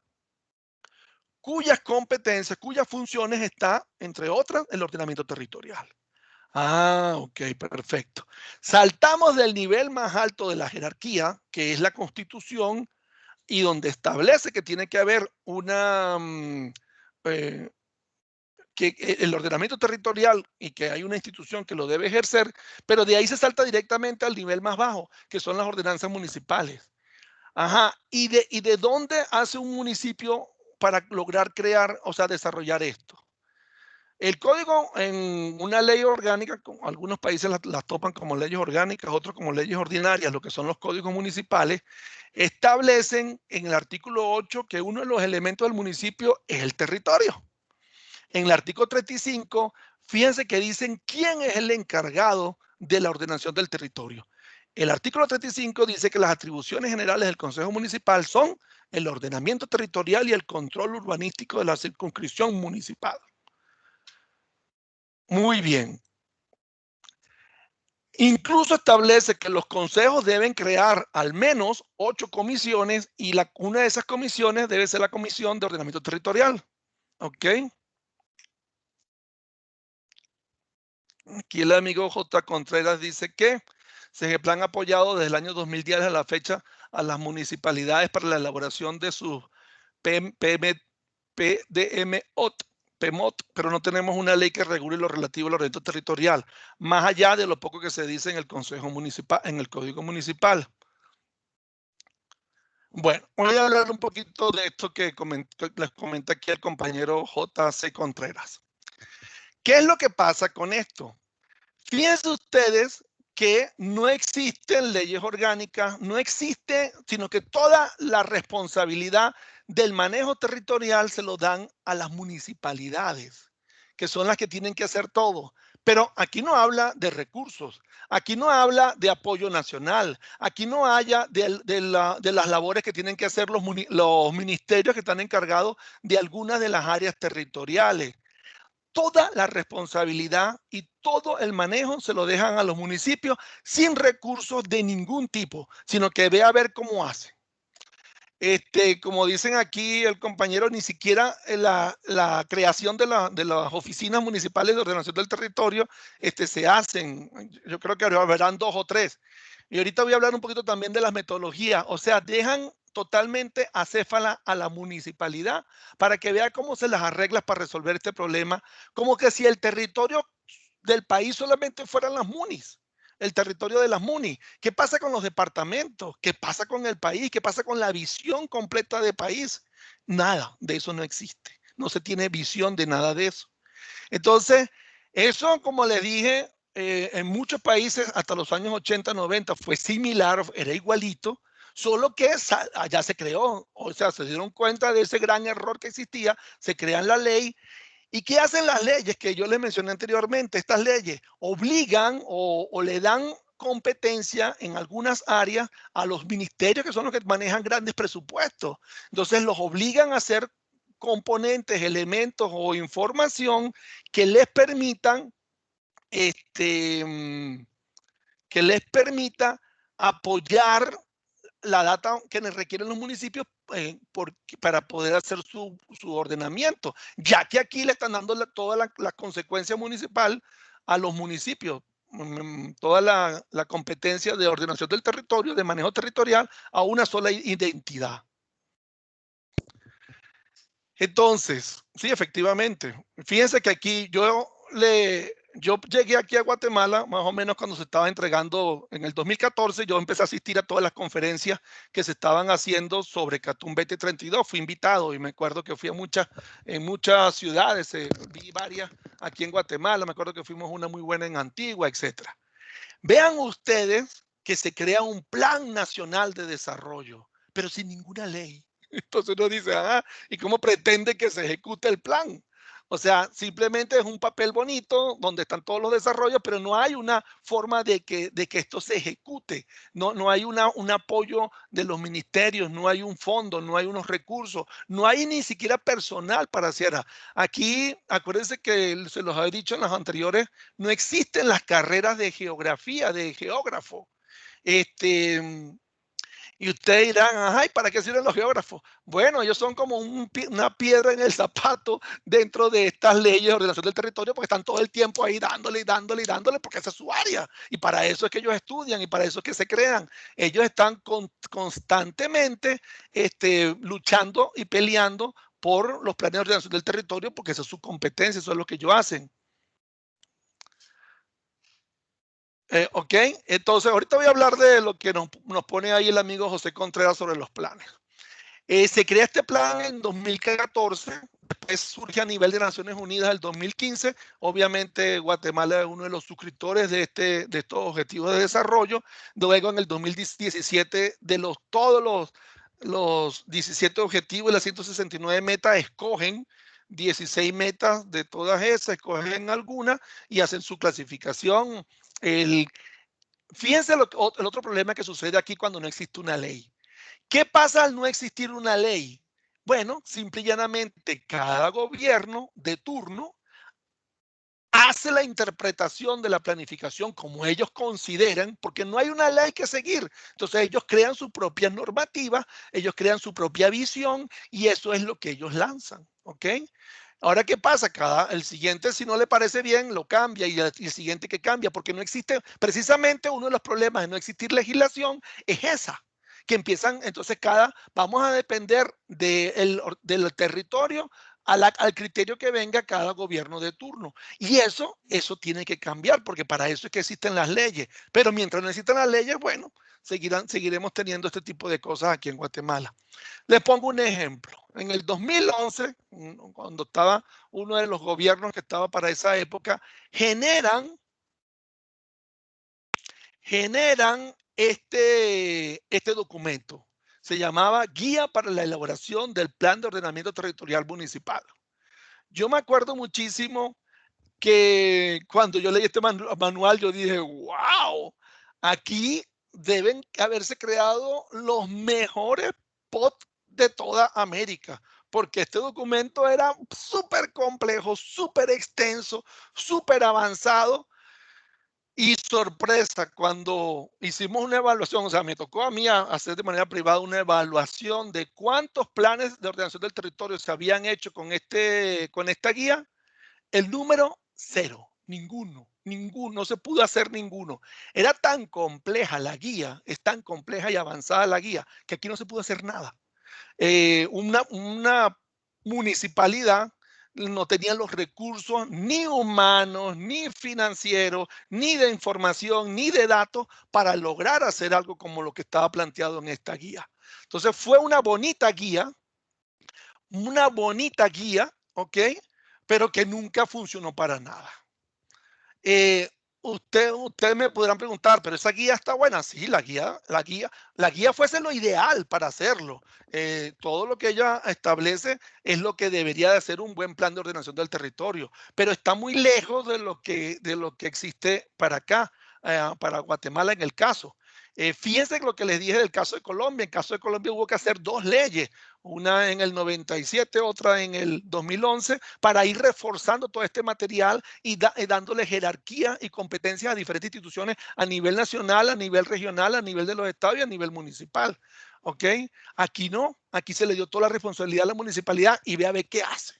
cuyas competencias, cuyas funciones está, entre otras, el ordenamiento territorial. Ah, ok, perfecto. Saltamos del nivel más alto de la jerarquía, que es la Constitución, y donde establece que tiene que haber que el ordenamiento territorial y que hay una institución que lo debe ejercer, pero de ahí se salta directamente al nivel más bajo, que son las ordenanzas municipales. Ajá, ¿y de dónde hace un municipio para lograr crear, o sea, desarrollar esto? El código, en una ley orgánica, algunos países las topan como leyes orgánicas, otros como leyes ordinarias, lo que son los códigos municipales, establecen en el artículo 8 que uno de los elementos del municipio es el territorio. En el artículo 35, fíjense que dicen quién es el encargado de la ordenación del territorio. El artículo 35 dice que las atribuciones generales del Consejo Municipal son el ordenamiento territorial y el control urbanístico de la circunscripción municipal. Muy bien. Incluso establece que los consejos deben crear al menos 8 comisiones y una de esas comisiones debe ser la Comisión de Ordenamiento Territorial. ¿Ok? Aquí el amigo J. Contreras dice que SEGEPLAN ha apoyado desde el año 2010 a la fecha a las municipalidades para la elaboración de sus PMOT, pero no tenemos una ley que regule lo relativo al ordenamiento territorial, más allá de lo poco que se dice en el Consejo Municipal, en el Código Municipal. Bueno, voy a hablar un poquito de esto que les comenta aquí el compañero J.C. Contreras. ¿Qué es lo que pasa con esto? Fíjense ustedes que no existen leyes orgánicas, no existe, sino que toda la responsabilidad del manejo territorial se lo dan a las municipalidades, que son las que tienen que hacer todo. Pero aquí no habla de recursos, aquí no habla de apoyo nacional, aquí no haya de las labores que tienen que hacer los ministerios que están encargados de algunas de las áreas territoriales. Toda la responsabilidad y todo el manejo se lo dejan a los municipios sin recursos de ningún tipo, sino que ve a ver cómo hace. Como dicen aquí el compañero, ni siquiera la creación de las oficinas municipales de ordenación del territorio se hacen. Yo creo que habrán 2 o 3. Y ahorita voy a hablar un poquito también de las metodologías. O sea, dejan totalmente acéfala a la municipalidad para que vea cómo se las arregla para resolver este problema. Como que si el territorio del país solamente fueran las munis. El territorio de las MUNI. ¿Qué pasa con los departamentos? ¿Qué pasa con el país? ¿Qué pasa con la visión completa de país? Nada de eso no existe. No se tiene visión de nada de eso. Entonces, eso, como les dije, en muchos países hasta los años 80, 90 fue similar, era igualito, solo que allá se creó, o sea, se dieron cuenta de ese gran error que existía, se crean la ley. ¿Y qué hacen las leyes que yo les mencioné anteriormente? Estas leyes obligan o le dan competencia en algunas áreas a los ministerios que son los que manejan grandes presupuestos. Entonces los obligan a hacer componentes, elementos o información que les permitan apoyar la data que requieren los municipios para poder hacer su ordenamiento, ya que aquí le están dando toda la consecuencia municipal a los municipios, toda la competencia de ordenación del territorio, de manejo territorial, a una sola identidad. Entonces, sí, efectivamente. Fíjense que aquí yo llegué aquí a Guatemala más o menos cuando se estaba entregando en el 2014. Yo empecé a asistir a todas las conferencias que se estaban haciendo sobre Catumbete 32. Fui invitado y me acuerdo que fui en muchas ciudades, vi varias aquí en Guatemala. Me acuerdo que fuimos una muy buena en Antigua, etcétera. Vean ustedes que se crea un plan nacional de desarrollo, pero sin ninguna ley. Entonces uno dice, ¿y cómo pretende que se ejecute el plan? O sea, simplemente es un papel bonito donde están todos los desarrollos, pero no hay una forma de que esto se ejecute. No hay un apoyo de los ministerios, no hay un fondo, no hay unos recursos, no hay ni siquiera personal para hacer. Aquí, acuérdense que se los había dicho en las anteriores, no existen las carreras de geografía, de geógrafo. Y ustedes dirán, ajá, ¿y para qué sirven los geógrafos? Bueno, ellos son como una piedra en el zapato dentro de estas leyes de ordenación del territorio, porque están todo el tiempo ahí dándole, porque esa es su área. Y para eso es que ellos estudian y para eso es que se crean. Ellos están constantemente luchando y peleando por los planes de ordenación del territorio, porque esa es su competencia, eso es lo que ellos hacen. Ok, entonces ahorita voy a hablar de lo que nos pone ahí el amigo José Contreras sobre los planes. Se crea este plan en 2014, después surge a nivel de Naciones Unidas el 2015. Obviamente Guatemala es uno de los suscriptores de estos objetivos de desarrollo. Luego en el 2017 de todos los 17 objetivos y las 169 metas escogen 16 metas de todas esas, escogen algunas y hacen su clasificación. Fíjense el otro problema que sucede aquí cuando no existe una ley. ¿Qué pasa al no existir una ley? Bueno, simple y llanamente cada gobierno de turno hace la interpretación de la planificación como ellos consideran, porque no hay una ley que seguir. Entonces ellos crean su propia normativa, ellos crean su propia visión y eso es lo que ellos lanzan, ¿ok? Ahora, ¿qué pasa? El siguiente, si no le parece bien, lo cambia y el siguiente que cambia, porque no existe, precisamente uno de los problemas de no existir legislación es esa, que empiezan, entonces vamos a depender del territorio al criterio que venga cada gobierno de turno. Y eso tiene que cambiar, porque para eso es que existen las leyes. Pero mientras no existan las leyes, bueno, seguiremos teniendo este tipo de cosas aquí en Guatemala. Les pongo un ejemplo. En el 2011, cuando estaba uno de los gobiernos que estaba para esa época, generan generan este documento. Se llamaba Guía para la elaboración del Plan de Ordenamiento Territorial Municipal. Yo me acuerdo muchísimo que cuando yo leí este manual, yo dije, wow, aquí deben haberse creado los mejores POT de toda América, porque este documento era súper complejo, súper extenso, súper avanzado. Y sorpresa, cuando hicimos una evaluación, o sea, me tocó a mí hacer de manera privada una evaluación de cuántos planes de ordenación del territorio se habían hecho con esta guía. El número 0, ninguno, no se pudo hacer ninguno. Era tan compleja la guía, es tan compleja y avanzada la guía, que aquí no se pudo hacer nada. Una municipalidad no tenía los recursos ni humanos, ni financieros, ni de información, ni de datos para lograr hacer algo como lo que estaba planteado en esta guía. Entonces fue una bonita guía, ¿ok? Pero que nunca funcionó para nada. Ustedes me podrán preguntar, pero esa guía está buena. Sí, la guía fuese lo ideal para hacerlo. Todo lo que ella establece es lo que debería de ser un buen plan de ordenación del territorio, pero está muy lejos de lo que existe para acá, para Guatemala en el caso. Fíjense lo que les dije del caso de Colombia. En el caso de Colombia hubo que hacer 2 leyes, una en el 97, otra en el 2011, para ir reforzando todo este material y dándole jerarquía y competencias a diferentes instituciones a nivel nacional, a nivel regional, a nivel de los estados y a nivel municipal. ¿Ok? Aquí no, aquí se le dio toda la responsabilidad a la municipalidad y ve a ver qué hace.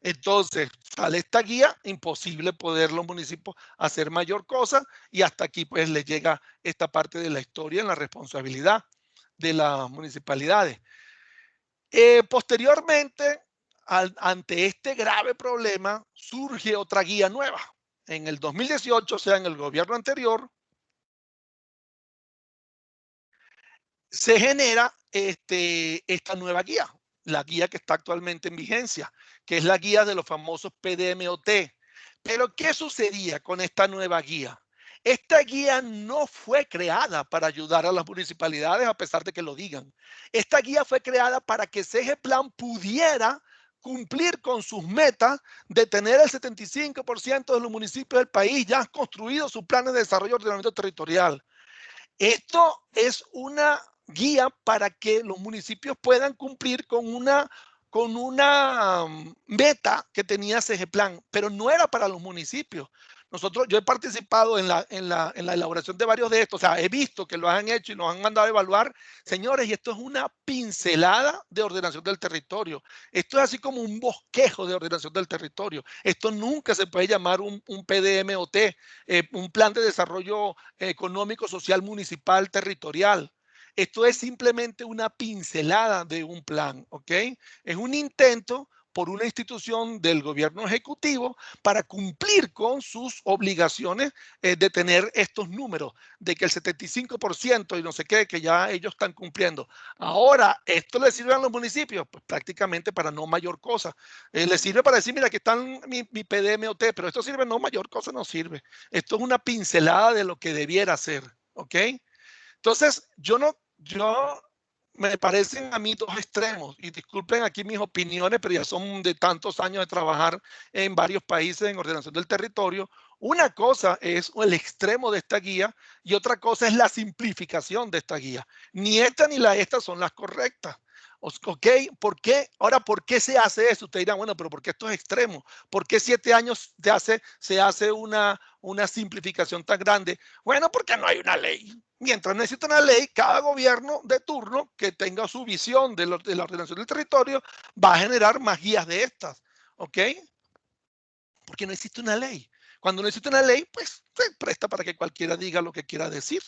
Entonces, sale esta guía, imposible poder los municipios hacer mayor cosa, y hasta aquí pues les llega esta parte de la historia en la responsabilidad de las municipalidades. Posteriormente, ante este grave problema, surge otra guía nueva. En el 2018, o sea, en el gobierno anterior, se genera esta nueva guía, la guía que está actualmente en vigencia, que es la guía de los famosos PDMOT. Pero, ¿qué sucedía con esta nueva guía? Esta guía no fue creada para ayudar a las municipalidades, a pesar de que lo digan. Esta guía fue creada para que CGPLAN pudiera cumplir con sus metas de tener el 75% de los municipios del país ya construidos sus planes de desarrollo y ordenamiento territorial. Esto es una guía para que los municipios puedan cumplir con una meta que tenía CGPLAN, pero no era para los municipios. Yo he participado en la elaboración de varios de estos, o sea, he visto que lo han hecho y nos han mandado a evaluar. Señores, y esto es una pincelada de ordenación del territorio. Esto es así como un bosquejo de ordenación del territorio. Esto nunca se puede llamar un PDMOT, un plan de desarrollo económico, social, municipal, territorial. Esto es simplemente una pincelada de un plan, ¿ok? Es un intento por una institución del gobierno ejecutivo para cumplir con sus obligaciones de tener estos números, de que el 75% y no sé qué, que ya ellos están cumpliendo. Ahora, ¿esto le sirve a los municipios? Pues prácticamente para no mayor cosa. Les sirve para decir, mira, aquí están mi PDMOT, pero esto sirve, no, mayor cosa no sirve. Esto es una pincelada de lo que debiera ser, ¿ok? Entonces, me parecen a mí dos extremos, y disculpen aquí mis opiniones, pero ya son de tantos años de trabajar en varios países en ordenación del territorio. Una cosa es el extremo de esta guía y otra cosa es la simplificación de esta guía. Ni esta ni la esta son las correctas. ¿Ok? ¿Por qué? Ahora, ¿por qué se hace eso? Ustedes dirán, bueno, pero ¿por qué esto es extremo? ¿Por qué 7 años se hace una simplificación tan grande? Bueno, porque no hay una ley. Mientras no existe una ley, cada gobierno de turno que tenga su visión de la ordenación del territorio va a generar más guías de estas. ¿Ok? Porque no existe una ley. Cuando no existe una ley, pues se presta para que cualquiera diga lo que quiera decir.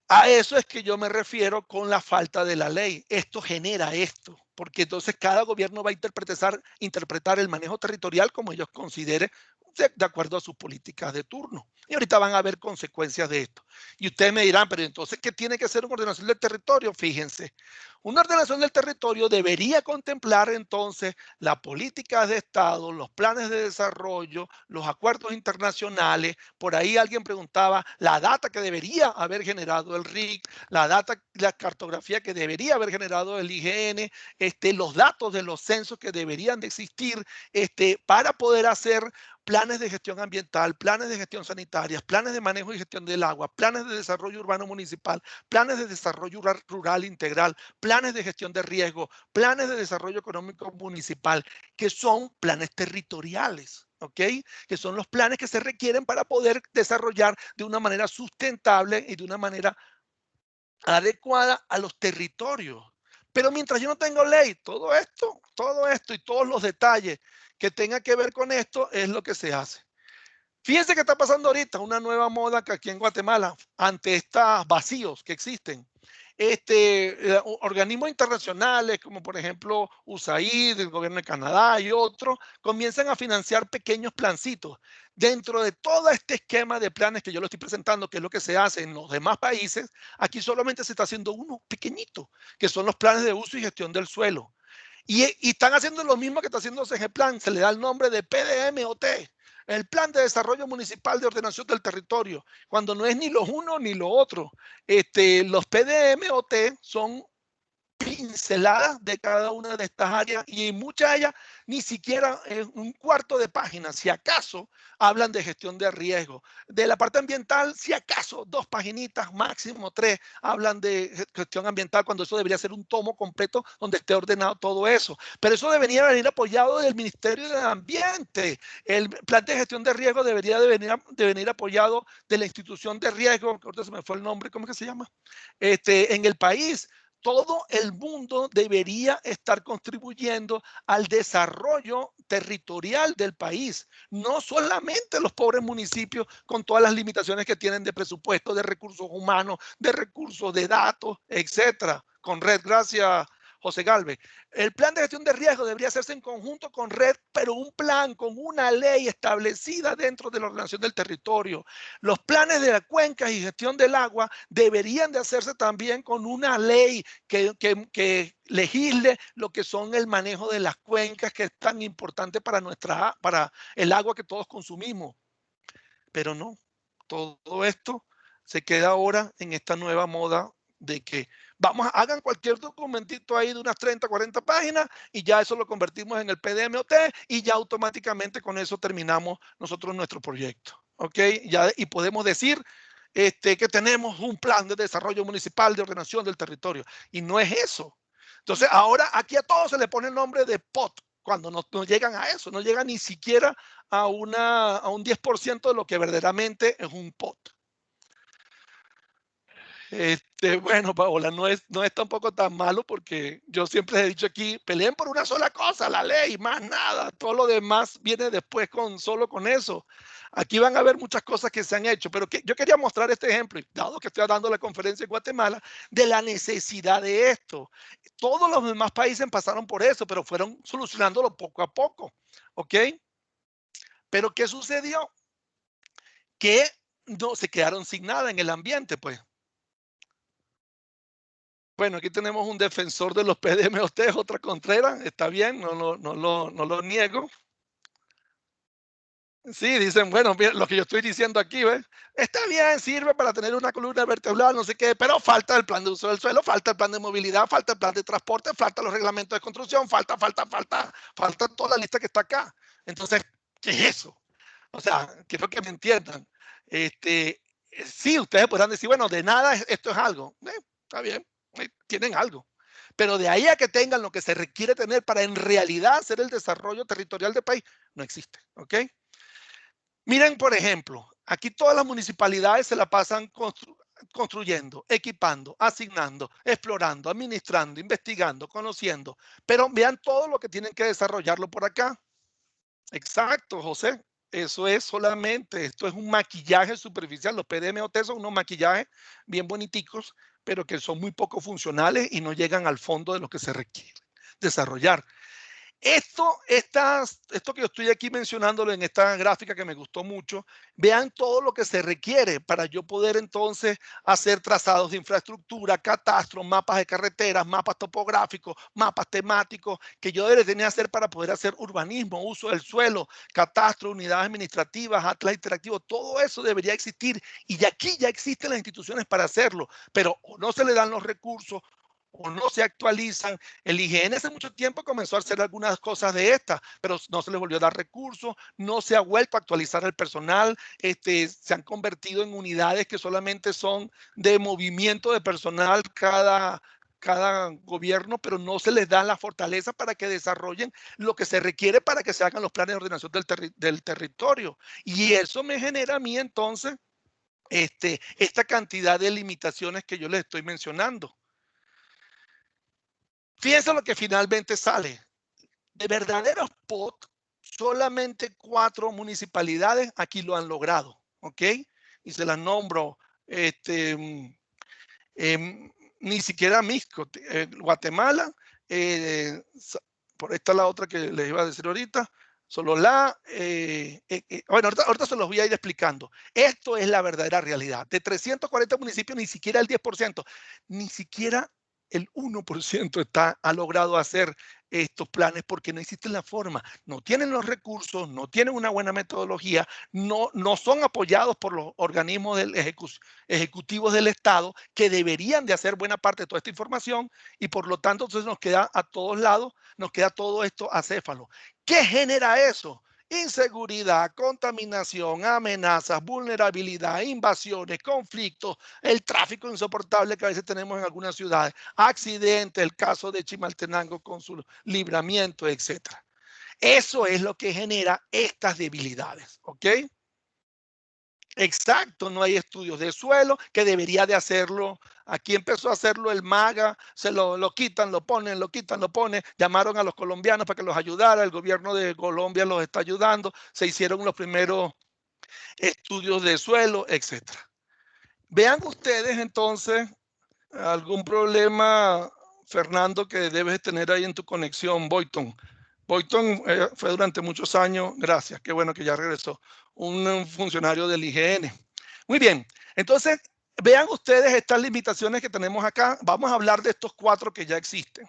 A eso es que yo me refiero con la falta de la ley. Esto genera esto, porque entonces cada gobierno va a interpretar el manejo territorial como ellos consideren de acuerdo a sus políticas de turno. Y ahorita van a haber consecuencias de esto. Y ustedes me dirán, pero entonces, ¿qué tiene que hacer una ordenación del territorio? Fíjense, Una ordenación del territorio debería contemplar entonces las políticas de Estado, los planes de desarrollo, los acuerdos internacionales. Por ahí alguien preguntaba la data que debería haber generado el RIC, la cartografía que debería haber generado el IGN, los datos de los censos que deberían de existir para poder hacer planes de gestión ambiental, planes de gestión sanitaria, planes de manejo y gestión del agua, planes de desarrollo urbano municipal, planes de desarrollo rural integral, planes de gestión de riesgo, planes de desarrollo económico municipal, que son planes territoriales, ¿ok? Que son los planes que se requieren para poder desarrollar de una manera sustentable y de una manera adecuada a los territorios. Pero mientras yo no tengo ley, todo esto y todos los detalles que tengan que ver con esto es lo que se hace. Fíjense que está pasando ahorita una nueva moda que aquí en Guatemala, ante estos vacíos que existen, organismos internacionales como por ejemplo USAID, el gobierno de Canadá y otros, comienzan a financiar pequeños plancitos. Dentro de todo este esquema de planes que yo lo estoy presentando, que es lo que se hace en los demás países, aquí solamente se está haciendo uno pequeñito, que son los planes de uso y gestión del suelo. Y están haciendo lo mismo que está haciendo CGPLAN, se le da el nombre de PDMOT, el Plan de Desarrollo Municipal de Ordenación del Territorio, cuando no es ni lo uno ni lo otro. Los PDMOT son pinceladas de cada una de estas áreas y en muchas de ellas ni siquiera un cuarto de página, si acaso, hablan de gestión de riesgo. De la parte ambiental, si acaso, 2 paginitas, máximo 3, hablan de gestión ambiental, cuando eso debería ser un tomo completo donde esté ordenado todo eso. Pero eso debería venir apoyado del Ministerio del Ambiente. El plan de gestión de riesgo debería de venir apoyado de la institución de riesgo, que ahorita se me fue el nombre, ¿cómo que se llama? En el país. Todo el mundo debería estar contribuyendo al desarrollo territorial del país, no solamente los pobres municipios con todas las limitaciones que tienen de presupuesto, de recursos humanos, de recursos de datos, etcétera. Con Red, gracias, José Galvez. El plan de gestión de riesgo debería hacerse en conjunto con Red, pero un plan con una ley establecida dentro de la ordenación del territorio. Los planes de las cuencas y gestión del agua deberían de hacerse también con una ley que legisle lo que son el manejo de las cuencas, que es tan importante para el agua que todos consumimos. Pero no, todo esto se queda ahora en esta nueva moda de que hagan cualquier documentito ahí de unas 30, 40 páginas y ya eso lo convertimos en el PDMOT y ya automáticamente con eso terminamos nosotros nuestro proyecto. ¿Ok? Y podemos decir que tenemos un plan de desarrollo municipal de ordenación del territorio. Y no es eso. Entonces, ahora aquí a todos se le pone el nombre de POT, cuando no llegan a eso, no llegan ni siquiera a un 10% de lo que verdaderamente es un POT. Bueno, Paola, no es tampoco tan malo, porque yo siempre he dicho aquí, peleen por una sola cosa, la ley, más nada, todo lo demás viene después solo con eso. Aquí van a ver muchas cosas que se han hecho, pero yo quería mostrar este ejemplo, y dado que estoy dando la conferencia en Guatemala, de la necesidad de esto. Todos los demás países pasaron por eso, pero fueron solucionándolo poco a poco, ¿ok? Pero ¿qué sucedió? Que no se quedaron sin nada en el ambiente, pues. Bueno, aquí tenemos un defensor de los PDMOT, otra Contreras, está bien, no lo niego. Sí, dicen, bueno, lo que yo estoy diciendo aquí, ¿ves? Está bien, sirve para tener una columna vertebral, no sé qué, pero falta el plan de uso del suelo, falta el plan de movilidad, falta el plan de transporte, falta los reglamentos de construcción, falta toda la lista que está acá. Entonces, ¿qué es eso? O sea, quiero que me entiendan. Sí, ustedes podrán decir, bueno, de nada esto es algo. Está bien, tienen algo. Pero de ahí a que tengan lo que se requiere tener para en realidad hacer el desarrollo territorial del país, no existe, ¿ok? Miren, por ejemplo, aquí todas las municipalidades se la pasan construyendo, equipando, asignando, explorando, administrando, investigando, conociendo. Pero vean todo lo que tienen que desarrollarlo por acá. Exacto, José. Eso es solamente, esto es un maquillaje superficial. Los PDMOT son unos maquillajes bien boniticos, pero que son muy poco funcionales y no llegan al fondo de lo que se requiere desarrollar. Esto que yo estoy aquí mencionándolo en esta gráfica que me gustó mucho, vean todo lo que se requiere para yo poder entonces hacer trazados de infraestructura, catastros, mapas de carreteras, mapas topográficos, mapas temáticos, que yo debería tener que hacer para poder hacer urbanismo, uso del suelo, catastro, unidades administrativas, atlas interactivos, todo eso debería existir. Y aquí ya existen las instituciones para hacerlo, pero o no se le dan los recursos, o no se actualizan. El IGN hace mucho tiempo comenzó a hacer algunas cosas de estas, pero no se les volvió a dar recursos, no se ha vuelto a actualizar el personal, se han convertido en unidades que solamente son de movimiento de personal cada gobierno, pero no se les da la fortaleza para que desarrollen lo que se requiere para que se hagan los planes de ordenación del territorio. Y eso me genera a mí entonces esta cantidad de limitaciones que yo les estoy mencionando. Fíjense lo que finalmente sale. De verdaderos POT, solamente 4 municipalidades aquí lo han logrado, ¿ok? Y se las nombro, ni siquiera Mixco, Guatemala, por esta la otra que les iba a decir ahorita, Sololá, bueno, ahorita se los voy a ir explicando. Esto es la verdadera realidad. De 340 municipios, ni siquiera el 10%, ni siquiera el 1% ha logrado hacer estos planes porque no existe la forma, no tienen los recursos, no tienen una buena metodología, no son apoyados por los organismos ejecutivos del Estado que deberían de hacer buena parte de toda esta información y por lo tanto entonces nos queda a todos lados, nos queda todo esto acéfalo. ¿Qué genera eso? Inseguridad, contaminación, amenazas, vulnerabilidad, invasiones, conflictos, el tráfico insoportable que a veces tenemos en algunas ciudades, accidentes, el caso de Chimaltenango con su libramiento, etc. Eso es lo que genera estas debilidades, ¿ok? Exacto, no hay estudios de suelo, que debería de hacerlo. Aquí empezó a hacerlo el MAGA, se lo quitan, lo ponen, lo quitan, lo ponen. Llamaron a los colombianos para que los ayudara, el gobierno de Colombia los está ayudando, se hicieron los primeros estudios de suelo, etc. Vean ustedes entonces algún problema, Fernando, que debes tener ahí en tu conexión, Boyton. Boyton fue durante muchos años, gracias, qué bueno que ya regresó, un funcionario del IGN. Muy bien, entonces vean ustedes estas limitaciones que tenemos acá. Vamos a hablar de estos 4 que ya existen.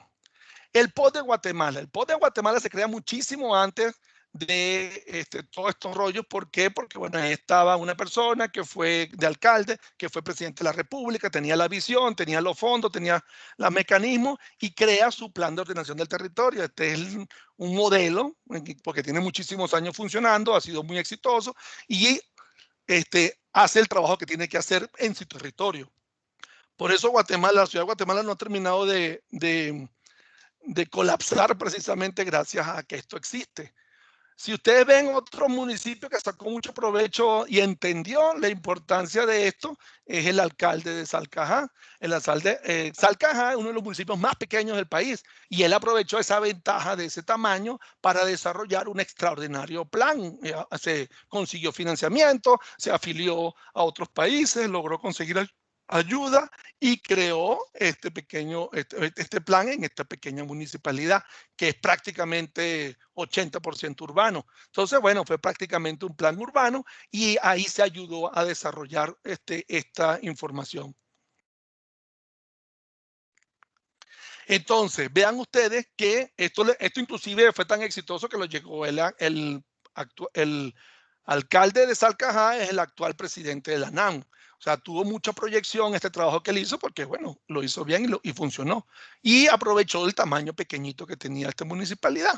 El POT de Guatemala. El POT de Guatemala se crea muchísimo antes de todos estos rollos. ¿Por qué? Porque bueno, ahí estaba una persona que fue de alcalde, que fue presidente de la República, tenía la visión, tenía los fondos, tenía los mecanismos y crea su plan de ordenación del territorio. Este es un modelo, porque tiene muchísimos años funcionando, ha sido muy exitoso y hace el trabajo que tiene que hacer en su territorio. Por eso Guatemala, la ciudad de Guatemala no ha terminado de colapsar precisamente gracias a que esto existe. Si ustedes ven otro municipio que sacó mucho provecho y entendió la importancia de esto, es el alcalde de Salcajá. El alcalde Salcajá es uno de los municipios más pequeños del país y él aprovechó esa ventaja de ese tamaño para desarrollar un extraordinario plan. Se consiguió financiamiento, se afilió a otros países, logró conseguir ayuda y creó este plan en esta pequeña municipalidad que es prácticamente 80% urbano. Entonces, bueno, fue prácticamente un plan urbano y ahí se ayudó a desarrollar esta información. Entonces, vean ustedes que esto inclusive fue tan exitoso que lo llegó el alcalde de Salcajá, es el actual presidente de la ANAM. O sea, tuvo mucha proyección este trabajo que él hizo porque, bueno, lo hizo bien y funcionó. Y aprovechó el tamaño pequeñito que tenía esta municipalidad.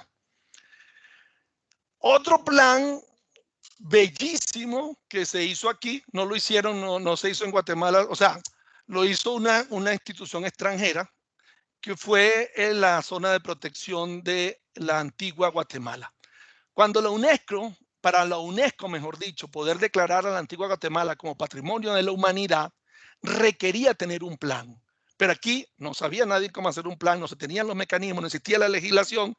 Otro plan bellísimo que se hizo aquí, no lo hicieron, no se hizo en Guatemala, o sea, lo hizo una institución extranjera que fue en la zona de protección de la antigua Guatemala. Cuando la UNESCO, para la UNESCO, mejor dicho, poder declarar a la antigua Guatemala como patrimonio de la humanidad, requería tener un plan. Pero aquí no sabía nadie cómo hacer un plan, no se tenían los mecanismos, no existía la legislación.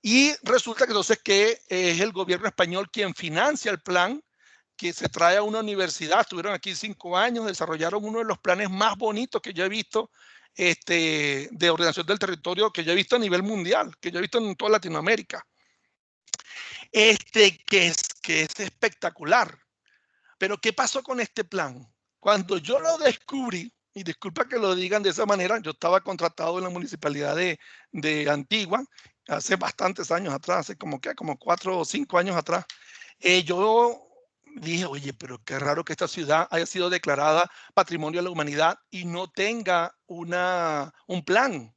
Y resulta que entonces que es el gobierno español quien financia el plan que se trae a una universidad, estuvieron aquí 5 años, desarrollaron uno de los planes más bonitos que yo he visto de ordenación del territorio, que yo he visto a nivel mundial, que yo he visto en toda Latinoamérica, que es espectacular. Pero ¿qué pasó con este plan? Cuando yo lo descubrí, y disculpa que lo digan de esa manera, yo estaba contratado en la municipalidad de Antigua, hace bastantes años atrás, hace como 4 o 5 años atrás. Yo dije, oye, pero qué raro que esta ciudad haya sido declarada Patrimonio de la Humanidad y no tenga un plan.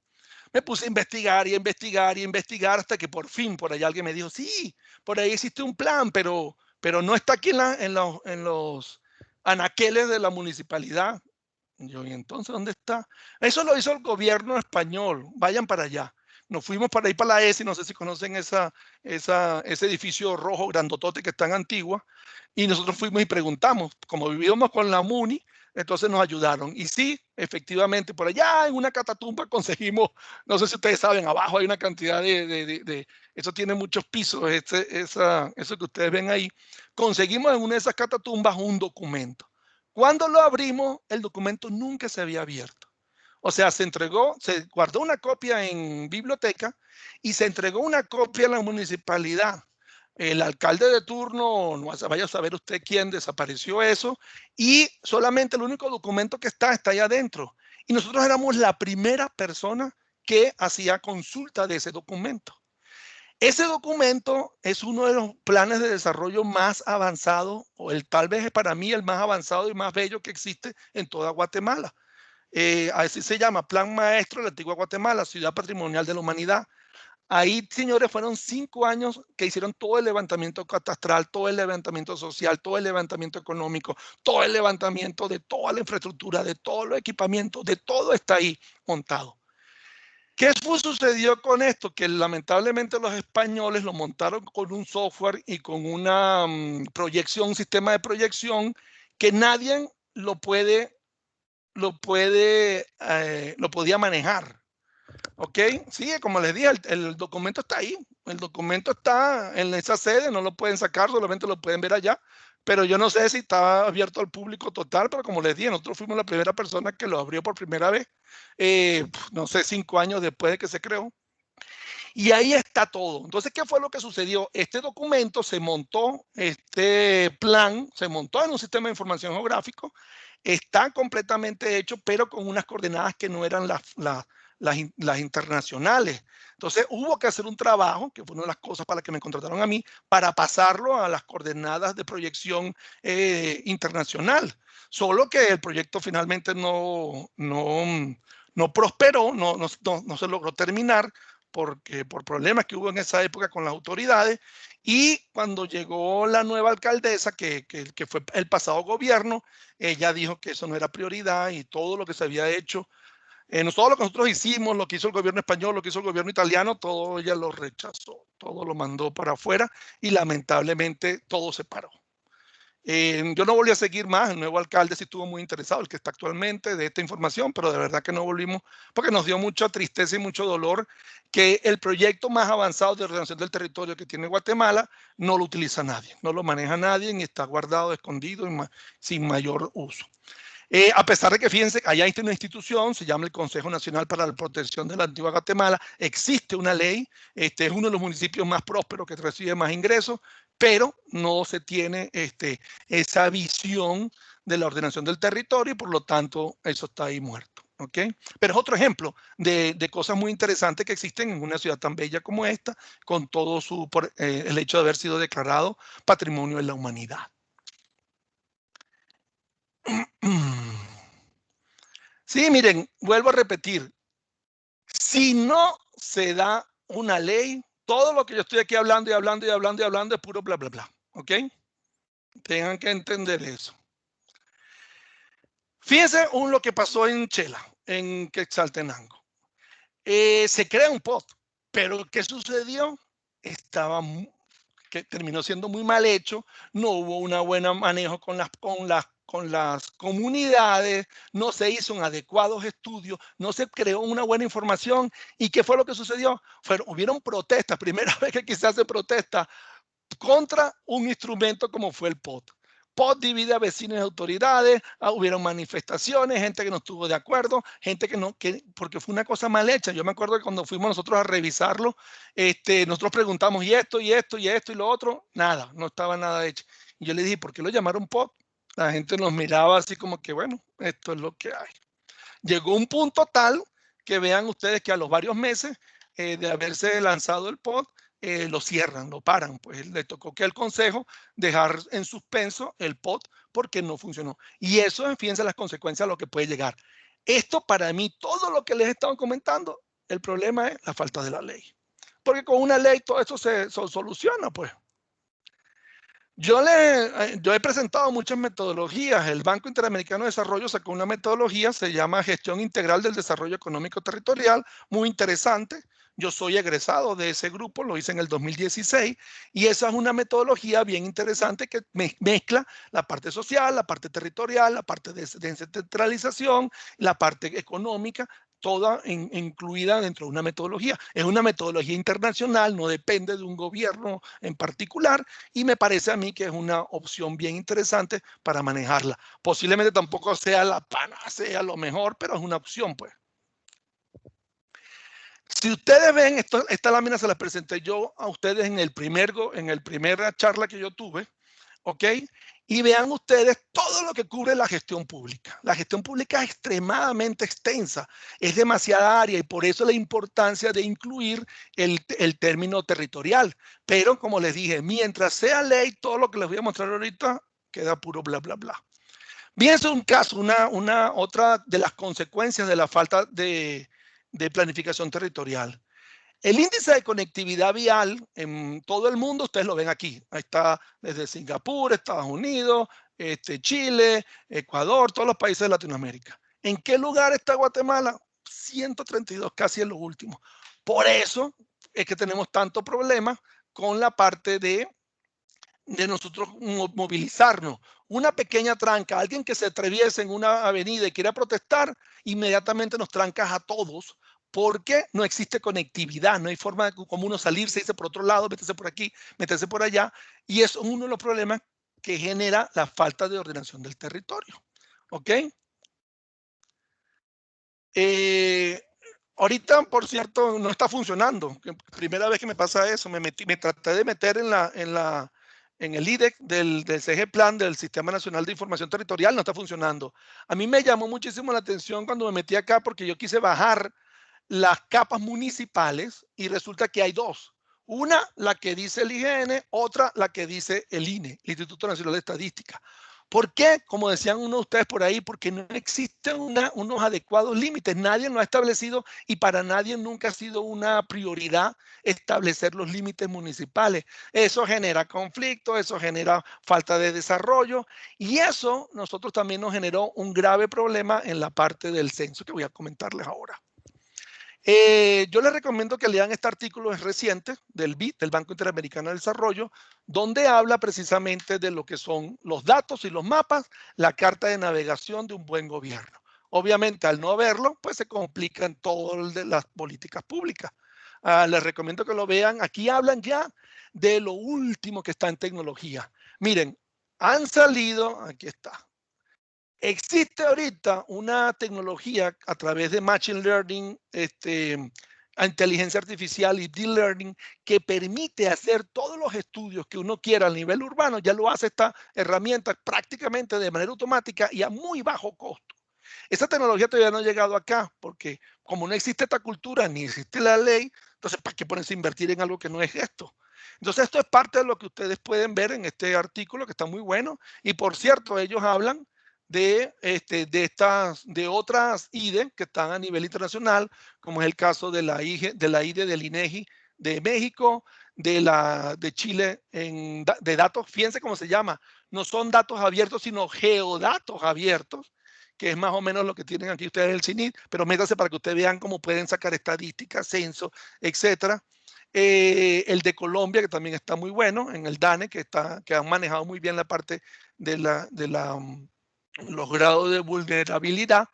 Me puse a investigar y a investigar y a investigar hasta que por fin por allá alguien me dijo, sí, por ahí existe un plan, pero no está aquí en los anaqueles de la municipalidad. Y yo, ¿y entonces dónde está? Eso lo hizo el gobierno español, vayan para allá. Nos fuimos para ahí, para la ESI, no sé si conocen ese edificio rojo grandotote que está en Antigua, y nosotros fuimos y preguntamos, como vivíamos con la MUNI, entonces nos ayudaron. Y sí, efectivamente, por allá en una catatumba conseguimos, no sé si ustedes saben, abajo hay una cantidad eso tiene muchos pisos, eso que ustedes ven ahí. Conseguimos en una de esas catatumbas un documento. Cuando lo abrimos, el documento nunca se había abierto. O sea, se guardó una copia en biblioteca y se entregó una copia a la municipalidad. El alcalde de turno, no vaya a saber usted quién, desapareció eso, y solamente el único documento que está ahí adentro. Y nosotros éramos la primera persona que hacía consulta de ese documento. Ese documento es uno de los planes de desarrollo más avanzados, o tal vez es para mí el más avanzado y más bello que existe en toda Guatemala. Así se llama, Plan Maestro de la Antigua Guatemala, Ciudad Patrimonial de la Humanidad. Ahí, señores, fueron 5 años que hicieron todo el levantamiento catastral, todo el levantamiento social, todo el levantamiento económico, todo el levantamiento de toda la infraestructura, de todos los equipamientos, de todo está ahí montado. ¿Qué sucedió con esto? Que lamentablemente los españoles lo montaron con un software y con una proyección, un sistema de proyección que nadie lo podía manejar. ¿Ok? Sí, como les dije, el documento está ahí. El documento está en esa sede, no lo pueden sacar, solamente lo pueden ver allá. Pero yo no sé si está abierto al público total, pero como les dije, nosotros fuimos la primera persona que lo abrió por primera vez, no sé, 5 años después de que se creó. Y ahí está todo. Entonces, ¿qué fue lo que sucedió? Este documento se montó, este plan se montó en un sistema de información geográfico, está completamente hecho, pero con unas coordenadas que no eran las internacionales. Entonces hubo que hacer un trabajo, que fue una de las cosas para las que me contrataron a mí, para pasarlo a las coordenadas de proyección internacional. Solo que el proyecto finalmente no prosperó, no se logró terminar por problemas que hubo en esa época con las autoridades. Y cuando llegó la nueva alcaldesa, que fue el pasado gobierno, ella dijo que eso no era prioridad y todo lo que se había hecho, todo lo que nosotros hicimos, lo que hizo el gobierno español, lo que hizo el gobierno italiano, todo ella lo rechazó, todo lo mandó para afuera y lamentablemente todo se paró. Yo no volví a seguir más, el nuevo alcalde sí estuvo muy interesado, el que está actualmente, de esta información, pero de verdad que no volvimos porque nos dio mucha tristeza y mucho dolor que el proyecto más avanzado de ordenación del territorio que tiene Guatemala no lo utiliza nadie, no lo maneja nadie y está guardado, escondido y sin mayor uso. A pesar de que, fíjense, allá hay una institución, se llama el Consejo Nacional para la Protección de la Antigua Guatemala, existe una ley, es uno de los municipios más prósperos que recibe más ingresos, pero no se tiene esa visión de la ordenación del territorio y por lo tanto eso está ahí muerto. ¿Okay? Pero es otro ejemplo de cosas muy interesantes que existen en una ciudad tan bella como esta, con todo el hecho de haber sido declarado Patrimonio de la Humanidad. Sí, miren, vuelvo a repetir, si no se da una ley, todo lo que yo estoy aquí hablando y hablando y hablando y hablando es puro bla, bla, bla, ¿ok? Tengan que entender eso. Fíjense lo que pasó en Chela, en Quetzaltenango. Se crea un POT, pero ¿qué sucedió? Que terminó siendo muy mal hecho, no hubo un buen manejo con las comunidades, no se hizo un adecuado estudio, no se creó una buena información. ¿Y qué fue lo que sucedió? Hubieron protestas, primera vez que quizás se protesta contra un instrumento como fue el POT. POT divide a vecinos y autoridades, hubieron manifestaciones, gente que no estuvo de acuerdo, gente que no, porque fue una cosa mal hecha. Yo me acuerdo que cuando fuimos nosotros a revisarlo, nosotros preguntamos, ¿y esto, y esto, y esto, y lo otro? Nada, no estaba nada hecho. Y yo le dije, ¿por qué lo llamaron POT? La gente nos miraba así como que, bueno, esto es lo que hay. Llegó un punto tal que vean ustedes que a los varios meses de haberse lanzado el POT, lo cierran, lo paran. Pues le tocó que el Consejo dejar en suspenso el POT porque no funcionó. Y eso, fíjense las consecuencias a lo que puede llegar. Esto para mí, todo lo que les he estado comentando, el problema es la falta de la ley. Porque con una ley todo esto se soluciona, pues. Yo he presentado muchas metodologías. El Banco Interamericano de Desarrollo sacó una metodología, se llama Gestión Integral del Desarrollo Económico Territorial, muy interesante. Yo soy egresado de ese grupo, lo hice en el 2016, y esa es una metodología bien interesante que mezcla la parte social, la parte territorial, la parte de descentralización, la parte económica, toda incluida dentro de una metodología. Es una metodología internacional, no depende de un gobierno en particular, y me parece a mí que es una opción bien interesante para manejarla. Posiblemente tampoco sea la panacea lo mejor, pero es una opción, pues. Si ustedes ven, esta lámina se la presenté yo a ustedes en el primera charla que yo tuve, ¿ok? Y vean ustedes todo lo que cubre la gestión pública. La gestión pública es extremadamente extensa, es demasiada área y por eso la importancia de incluir el término territorial. Pero como les dije, mientras sea ley, todo lo que les voy a mostrar ahorita queda puro bla, bla, bla. Bien, es un caso, otra de las consecuencias de la falta de planificación territorial. El índice de conectividad vial en todo el mundo, ustedes lo ven aquí. Ahí está desde Singapur, Estados Unidos, Chile, Ecuador, todos los países de Latinoamérica. ¿En qué lugar está Guatemala? 132, casi en lo último. Por eso es que tenemos tanto problema con la parte de nosotros movilizarnos. Una pequeña tranca, alguien que se atraviese en una avenida y quiera protestar, inmediatamente nos trancas a todos porque no existe conectividad, no hay forma de como uno salirse, irse por otro lado, meterse por aquí, meterse por allá, y eso es uno de los problemas que genera la falta de ordenación del territorio. ¿Ok? Ahorita, por cierto, no está funcionando. Primera vez que me pasa eso, me traté de meter en el IDEC del CG Plan del Sistema Nacional de Información Territorial, no está funcionando. A mí me llamó muchísimo la atención cuando me metí acá porque yo quise bajar las capas municipales y resulta que hay dos. Una, la que dice el IGN, otra, la que dice el INE, el Instituto Nacional de Estadística. ¿Por qué? Como decían uno de ustedes por ahí, porque no existen unos adecuados límites. Nadie lo ha establecido y para nadie nunca ha sido una prioridad establecer los límites municipales. Eso genera conflicto, eso genera falta de desarrollo y eso nosotros también nos generó un grave problema en la parte del censo que voy a comentarles ahora. Yo les recomiendo que lean este artículo, es reciente, del BID, del Banco Interamericano de Desarrollo, donde habla precisamente de lo que son los datos y los mapas, la carta de navegación de un buen gobierno. Obviamente, al no verlo, pues se complican todas las políticas públicas. Les recomiendo que lo vean. Aquí hablan ya de lo último que está en tecnología. Miren, han salido, aquí está. Existe ahorita una tecnología a través de Machine Learning, inteligencia artificial y Deep Learning que permite hacer todos los estudios que uno quiera a nivel urbano. Ya lo hace esta herramienta prácticamente de manera automática y a muy bajo costo. Esta tecnología todavía no ha llegado acá porque como no existe esta cultura ni existe la ley, entonces ¿para qué ponerse a invertir en algo que no es esto? Entonces esto es parte de lo que ustedes pueden ver en este artículo que está muy bueno. Y por cierto, ellos hablan de otras IDE que están a nivel internacional, como es el caso de la IDE del INEGI de México, de Chile, de datos, fíjense cómo se llama, no son datos abiertos, sino geodatos abiertos, que es más o menos lo que tienen aquí ustedes en el CINIT, pero métanse para que ustedes vean cómo pueden sacar estadísticas, censo, etcétera. El de Colombia, que también está muy bueno, en el DANE, que han manejado muy bien la parte de los grados de vulnerabilidad.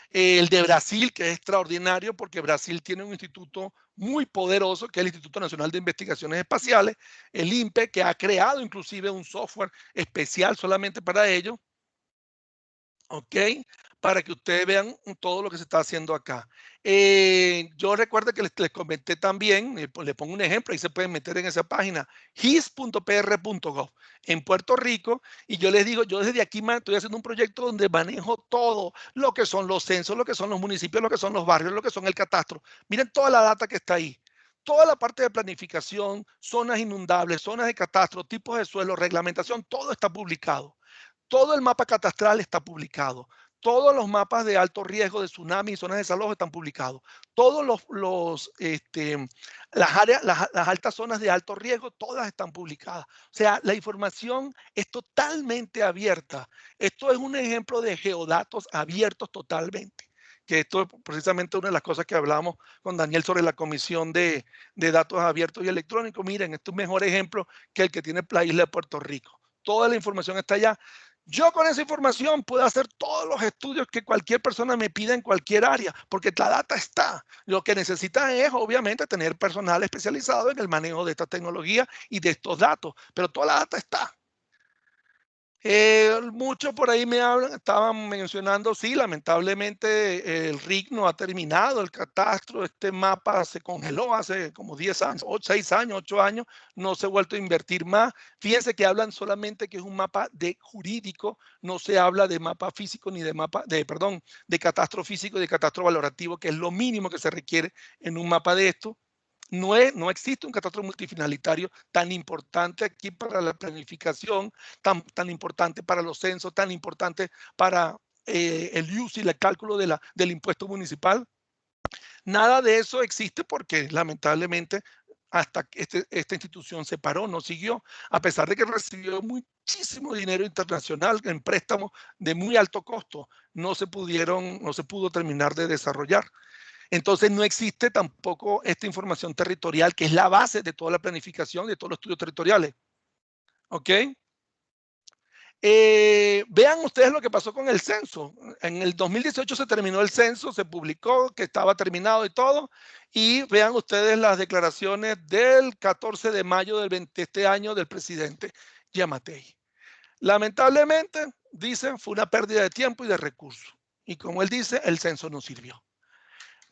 El de Brasil, que es extraordinario porque Brasil tiene un instituto muy poderoso, que es el Instituto Nacional de Investigaciones Espaciales, el INPE, que ha creado inclusive un software especial solamente para ello, ¿ok? Para que ustedes vean todo lo que se está haciendo acá. Yo recuerdo que les comenté también, le pongo un ejemplo, ahí se pueden meter en esa página, his.pr.gov, en Puerto Rico, y yo les digo, yo desde aquí estoy haciendo un proyecto donde manejo todo lo que son los censos, lo que son los municipios, lo que son los barrios, lo que son el catastro. Miren toda la data que está ahí. Toda la parte de planificación, zonas inundables, zonas de catastro, tipos de suelo, reglamentación, todo está publicado. Todo el mapa catastral está publicado. Todos los mapas de alto riesgo de tsunami y zonas de desalojo están publicados. Todos las áreas, las altas zonas de alto riesgo, todas están publicadas. O sea, la información es totalmente abierta. Esto es un ejemplo de geodatos abiertos totalmente. Que esto es precisamente una de las cosas que hablamos con Daniel sobre la comisión de datos abiertos y electrónicos. Miren, esto es un mejor ejemplo que el que tiene la isla de Puerto Rico. Toda la información está allá. Yo con esa información puedo hacer todos los estudios que cualquier persona me pida en cualquier área, porque la data está. Lo que necesitan es, obviamente, tener personal especializado en el manejo de esta tecnología y de estos datos, pero toda la data está. Muchos por ahí me hablan, estaban mencionando, sí, lamentablemente el RIC no ha terminado, el catastro, este mapa se congeló hace como 10 años, 6 años, 8 años, no se ha vuelto a invertir más. Fíjense que hablan solamente que es un mapa de jurídico, no se habla de mapa físico ni de de catastro físico y de catastro valorativo, que es lo mínimo que se requiere en un mapa de esto. No existe un catastro multifinalitario tan importante aquí para la planificación, tan importante para los censos, tan importante para el use y el cálculo del impuesto municipal. Nada de eso existe porque lamentablemente hasta que esta institución se paró, no siguió, a pesar de que recibió muchísimo dinero internacional en préstamos de muy alto costo, no se pudo terminar de desarrollar. Entonces no existe tampoco esta información territorial, que es la base de toda la planificación, de todos los estudios territoriales. ¿Ok? Vean ustedes lo que pasó con el censo. En el 2018 se terminó el censo, se publicó que estaba terminado y todo. Y vean ustedes las declaraciones del 14 de mayo de este año del presidente Giammattei. Lamentablemente, dice, fue una pérdida de tiempo y de recursos. Y como él dice, el censo no sirvió.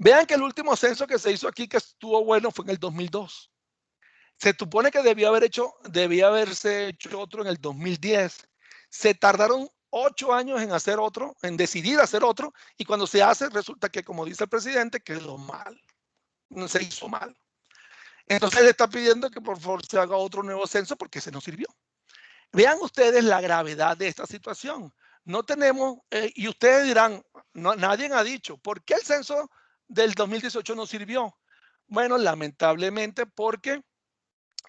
Vean que el último censo que se hizo aquí, que estuvo bueno, fue en el 2002. Se supone que debía haberse hecho otro en el 2010. Se tardaron 8 años en hacer otro, en decidir hacer otro, y cuando se hace, resulta que, como dice el presidente, quedó mal. No se hizo mal. Entonces le está pidiendo que por favor se haga otro nuevo censo porque se nos sirvió. Vean ustedes la gravedad de esta situación. No tenemos, y ustedes dirán, nadie ha dicho, ¿por qué el censo del 2018 no sirvió? Bueno, lamentablemente porque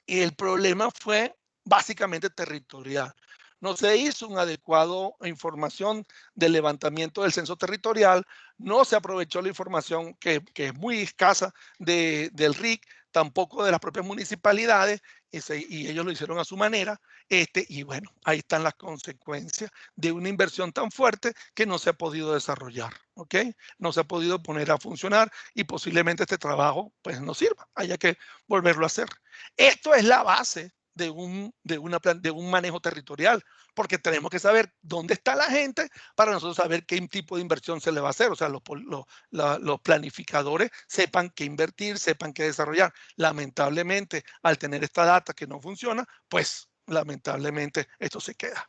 el problema fue básicamente territorial. No se hizo un adecuado información del levantamiento del censo territorial, no se aprovechó la información que es muy escasa del RIC, tampoco de las propias municipalidades, y ellos lo hicieron a su manera. Y bueno, ahí están las consecuencias de una inversión tan fuerte que no se ha podido desarrollar, ¿ok? No se ha podido poner a funcionar y posiblemente este trabajo pues no sirva, haya que volverlo a hacer. Esto es la base de un manejo territorial, porque tenemos que saber dónde está la gente para nosotros saber qué tipo de inversión se le va a hacer. O sea, los planificadores sepan qué invertir, sepan qué desarrollar. Lamentablemente, al tener esta data que no funciona, pues lamentablemente esto se queda.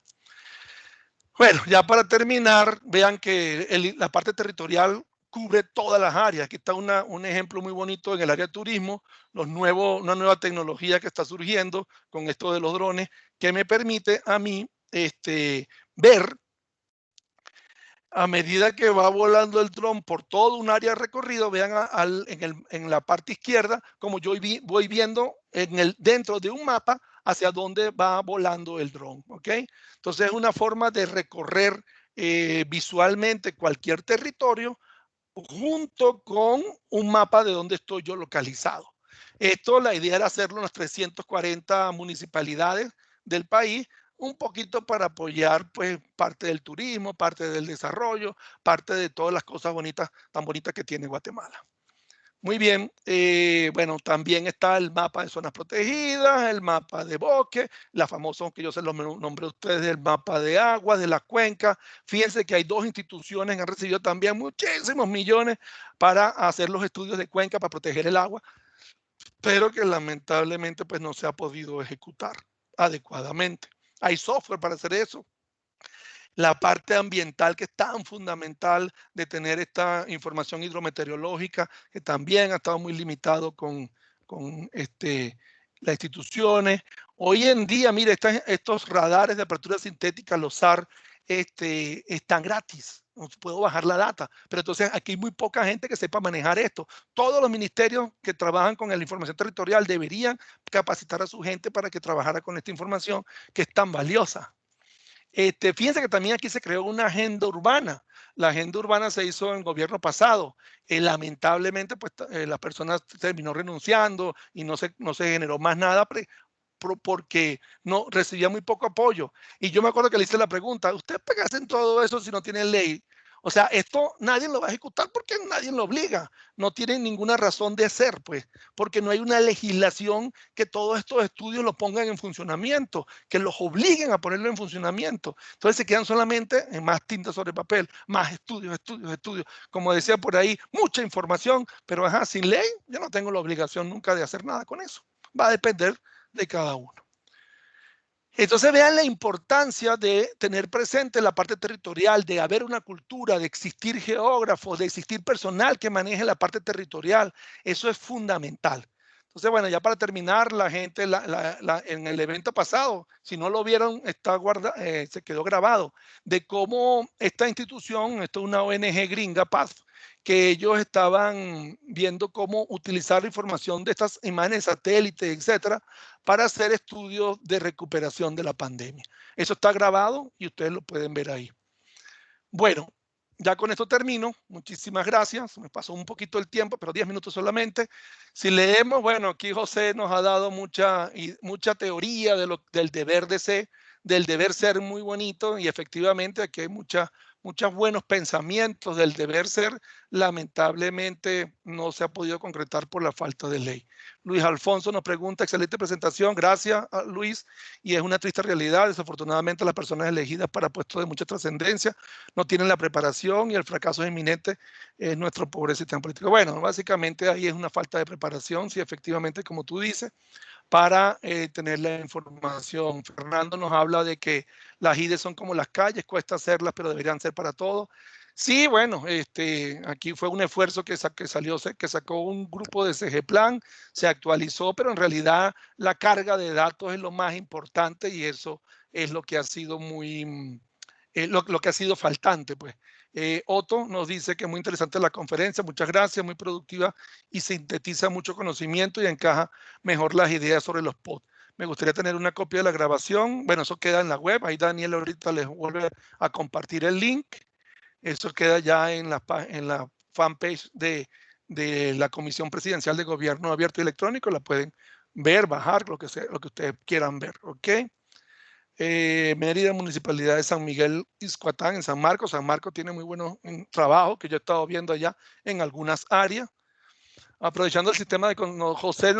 Bueno, ya para terminar, vean que la parte territorial cubre todas las áreas. Aquí está un ejemplo muy bonito en el área de turismo, una nueva tecnología que está surgiendo con esto de los drones, que me permite a mí ver a medida que va volando el dron por todo un área recorrido. Vean en la parte izquierda como yo voy viendo dentro de un mapa hacia dónde va volando el dron, ¿ok? Entonces es una forma de recorrer visualmente cualquier territorio junto con un mapa de dónde estoy yo localizado. La idea era hacerlo en las 340 municipalidades del país, un poquito para apoyar pues parte del turismo, parte del desarrollo, parte de todas las cosas tan bonitas que tiene Guatemala. Muy bien, bueno, también está el mapa de zonas protegidas, el mapa de bosque, la famosa, aunque yo se los nombré a ustedes, el mapa de aguas, de las cuencas. Fíjense que hay 2 instituciones que han recibido también muchísimos millones para hacer los estudios de cuenca para proteger el agua, pero que lamentablemente pues no se ha podido ejecutar adecuadamente. Hay software para hacer eso. La parte ambiental, que es tan fundamental de tener esta información hidrometeorológica, que también ha estado muy limitado con las instituciones. Hoy en día, mire, estos radares de apertura sintética, los SAR, están gratis. Puedo bajar la data, pero entonces aquí hay muy poca gente que sepa manejar esto. Todos los ministerios que trabajan con la información territorial deberían capacitar a su gente para que trabajara con esta información que es tan valiosa. Fíjense que también aquí se creó una agenda urbana. La agenda urbana se hizo en el gobierno pasado. Lamentablemente, pues la persona terminó renunciando y no se generó más nada porque no recibía muy poco apoyo. Y yo me acuerdo que le hice la pregunta, ¿ustedes hacen todo eso si no tienen ley? O sea, esto nadie lo va a ejecutar porque nadie lo obliga. No tienen ninguna razón de ser, pues, porque no hay una legislación que todos estos estudios los pongan en funcionamiento, que los obliguen a ponerlo en funcionamiento. Entonces se quedan solamente en más tinta sobre papel, más estudios. Como decía por ahí, mucha información, pero sin ley yo no tengo la obligación nunca de hacer nada con eso. Va a depender de cada uno. Entonces vean la importancia de tener presente la parte territorial, de haber una cultura, de existir geógrafos, de existir personal que maneje la parte territorial. Eso es fundamental. Entonces, bueno, ya para terminar, la gente en el evento pasado, si no lo vieron, se quedó grabado, de cómo esta institución, esto es una ONG gringa, PATH, que ellos estaban viendo cómo utilizar la información de estas imágenes satélites, etcétera, para hacer estudios de recuperación de la pandemia. Eso está grabado y ustedes lo pueden ver ahí. Bueno, ya con esto termino. Muchísimas gracias. Me pasó un poquito el tiempo, pero 10 minutos solamente. Si leemos, bueno, aquí José nos ha dado mucha teoría del deber de ser, del deber ser muy bonito, y efectivamente aquí hay muchos buenos pensamientos del deber ser. Lamentablemente no se ha podido concretar por la falta de ley. Luis Alfonso nos pregunta, excelente presentación, gracias Luis, y es una triste realidad. Desafortunadamente las personas elegidas para puestos de mucha trascendencia no tienen la preparación y el fracaso es inminente en nuestro pobre sistema político. Bueno, básicamente ahí es una falta de preparación, sí, efectivamente, como tú dices, para tener la información. Fernando nos habla de que las IDES son como las calles, cuesta hacerlas, pero deberían ser para todos. Sí, bueno, aquí fue un esfuerzo que sacó un grupo de CGPlan, se actualizó, pero en realidad la carga de datos es lo más importante y eso es lo que ha sido lo que ha sido faltante, pues. Otto nos dice que es muy interesante la conferencia, muchas gracias, muy productiva y sintetiza mucho conocimiento y encaja mejor las ideas sobre los POD. Me gustaría tener una copia de la grabación. Bueno, eso queda en la web. Ahí Daniel ahorita les vuelve a compartir el link. Eso queda ya en la fanpage de la Comisión Presidencial de Gobierno Abierto y Electrónico. La pueden ver, bajar, lo que ustedes quieran ver. ¿Ok? Mérida, Municipalidad de San Miguel Ixcuatán, en San Marcos. San Marcos tiene muy buenos trabajos que yo he estado viendo allá en algunas áreas. Aprovechando el sistema de JC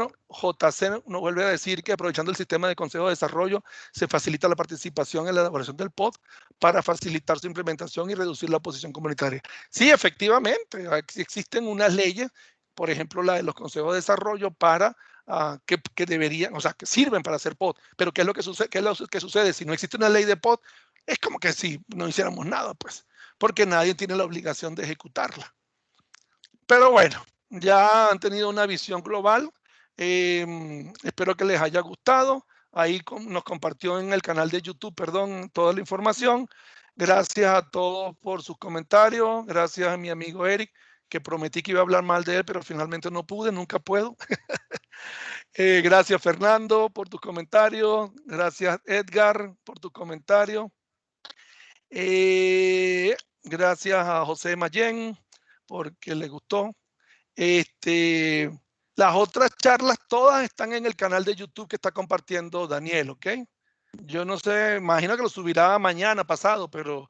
nos vuelve a decir que aprovechando el sistema de Consejo de Desarrollo se facilita la participación en la elaboración del POD para facilitar su implementación y reducir la oposición comunitaria. Sí, efectivamente, existen unas leyes, por ejemplo la de los Consejos de Desarrollo para que deberían, o sea, que sirven para hacer POD, pero ¿qué es lo que sucede? ¿Qué es lo que sucede? Si no existe una ley de POD, es como que si no hiciéramos nada, pues, porque nadie tiene la obligación de ejecutarla. Pero bueno, ya han tenido una visión global. Espero que les haya gustado. Ahí nos compartió en el canal de YouTube, perdón, toda la información. Gracias a todos por sus comentarios. Gracias a mi amigo Eric, que prometí que iba a hablar mal de él, pero finalmente no pude, nunca puedo. Gracias, Fernando, por tus comentarios. Gracias, Edgar, por tu comentario. Gracias a José Mayén, porque le gustó. Las otras charlas todas están en el canal de YouTube que está compartiendo Daniel, ¿ok? Yo no sé, imagino que lo subirá mañana, pasado, pero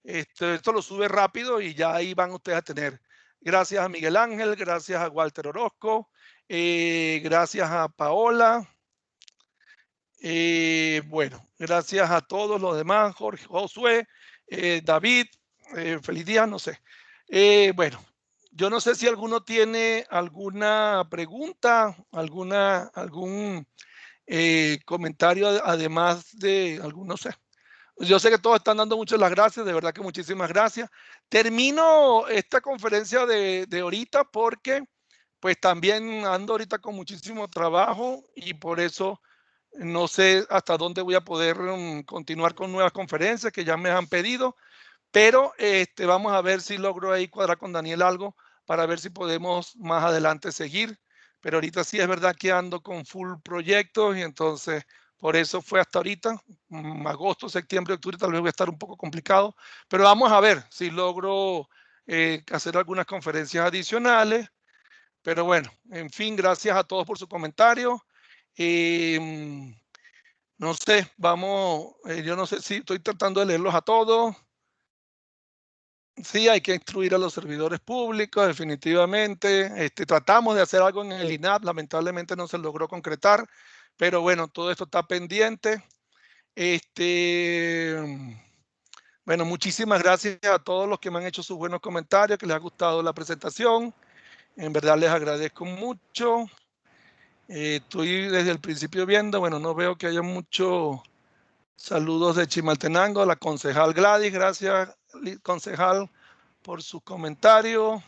esto lo sube rápido y ya ahí van ustedes a tener. Gracias a Miguel Ángel, gracias a Walter Orozco, gracias a Paola. Bueno, gracias a todos los demás, Jorge, Josué, David, feliz día, no sé. Bueno, yo no sé si alguno tiene alguna pregunta, algún comentario, además de algún, no sé. Yo sé que todos están dando muchas las gracias, de verdad que muchísimas gracias. Termino esta conferencia de ahorita porque pues también ando ahorita con muchísimo trabajo y por eso no sé hasta dónde voy a poder continuar con nuevas conferencias que ya me han pedido, pero vamos a ver si logro ahí cuadrar con Daniel algo para ver si podemos más adelante seguir. Pero ahorita sí es verdad que ando con full proyectos y entonces por eso fue hasta ahorita. Agosto, septiembre, octubre tal vez voy a estar un poco complicado, pero vamos a ver si logro hacer algunas conferencias adicionales. Pero bueno, en fin, gracias a todos por su comentario. No sé, vamos, yo no sé si estoy tratando de leerlos a todos. Sí, hay que instruir a los servidores públicos, definitivamente. Tratamos de hacer algo en el INAP, lamentablemente no se logró concretar, pero bueno, todo esto está pendiente. Bueno, muchísimas gracias a todos los que me han hecho sus buenos comentarios, que les ha gustado la presentación. En verdad les agradezco mucho. Estoy desde el principio viendo, bueno, no veo que haya muchos saludos de Chimaltenango, la concejal Gladys, gracias concejal por sus comentarios.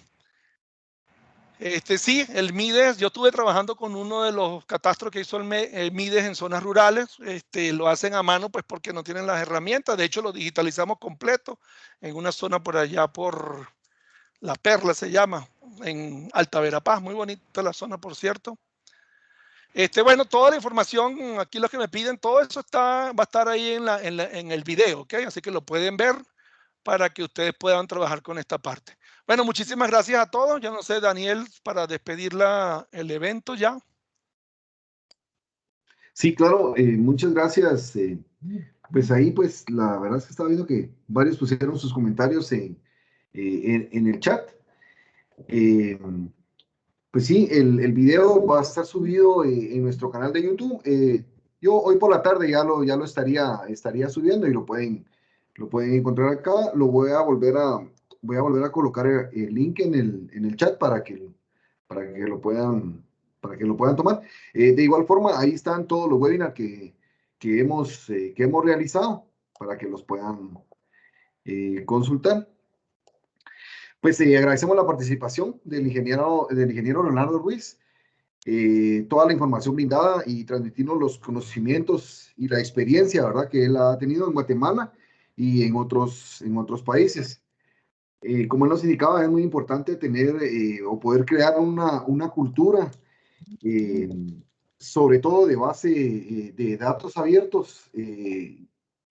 Sí, el MIDES, yo estuve trabajando con uno de los catastros que hizo el MIDES en zonas rurales, lo hacen a mano pues porque no tienen las herramientas, de hecho lo digitalizamos completo en una zona por allá por La Perla se llama, en Alta Verapaz, muy bonita la zona por cierto. Bueno, toda la información, aquí los que me piden, todo eso va a estar ahí en el video, ¿ok? Así que lo pueden ver para que ustedes puedan trabajar con esta parte. Bueno, muchísimas gracias a todos. Yo no sé, Daniel, para despedir el evento ya. Sí, claro, muchas gracias. Pues ahí, pues la verdad es que estaba viendo que varios pusieron sus comentarios en el chat. Pues sí, el video va a estar subido en nuestro canal de YouTube. Yo hoy por la tarde ya lo estaría subiendo y lo pueden encontrar acá. Voy a volver a colocar el link en el chat para que lo puedan tomar. De igual forma, ahí están todos los webinars que hemos realizado para que los puedan consultar. Pues agradecemos la participación del ingeniero Leonardo Ruiz, toda la información brindada y transmitirnos los conocimientos y la experiencia, ¿verdad?, que él ha tenido en Guatemala y en otros países. Como él nos indicaba, es muy importante tener o poder crear una cultura, sobre todo de base de datos abiertos.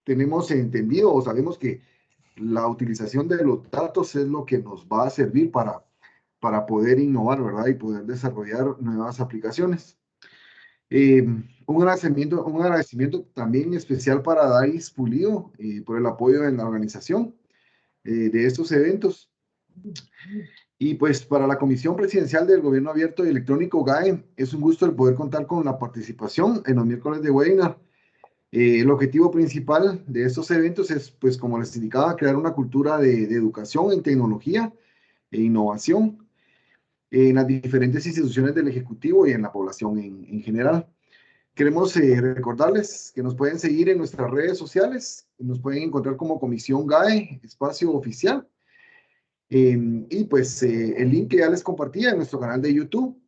Tenemos entendido o sabemos que la utilización de los datos es lo que nos va a servir para poder innovar, ¿verdad? Y poder desarrollar nuevas aplicaciones. Un agradecimiento también especial para Dais Pulido por el apoyo en la organización de estos eventos. Y pues para la Comisión Presidencial del Gobierno Abierto y Electrónico, GAE, es un gusto el poder contar con la participación en los miércoles de webinar. El objetivo principal de estos eventos es, pues como les indicaba, crear una cultura de educación en tecnología e innovación en las diferentes instituciones del Ejecutivo y en la población en general. Queremos recordarles que nos pueden seguir en nuestras redes sociales, nos pueden encontrar como Comisión GAE, espacio oficial, y pues el link que ya les compartía en nuestro canal de YouTube.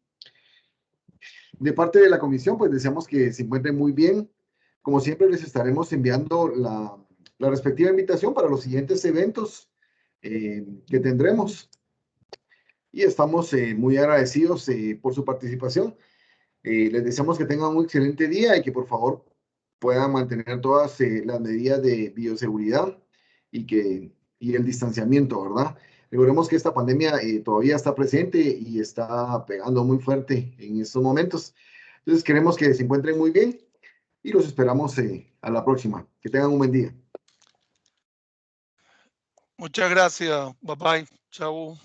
De parte de la comisión, pues deseamos que se encuentren muy bien. Como siempre, les estaremos enviando la respectiva invitación para los siguientes eventos que tendremos. Y estamos muy agradecidos por su participación. Les deseamos que tengan un excelente día y que por favor puedan mantener todas las medidas de bioseguridad y el distanciamiento, ¿verdad? Recordemos que esta pandemia todavía está presente y está pegando muy fuerte en estos momentos. Entonces queremos que se encuentren muy bien y los esperamos a la próxima. Que tengan un buen día. Muchas gracias. Bye bye. Chao.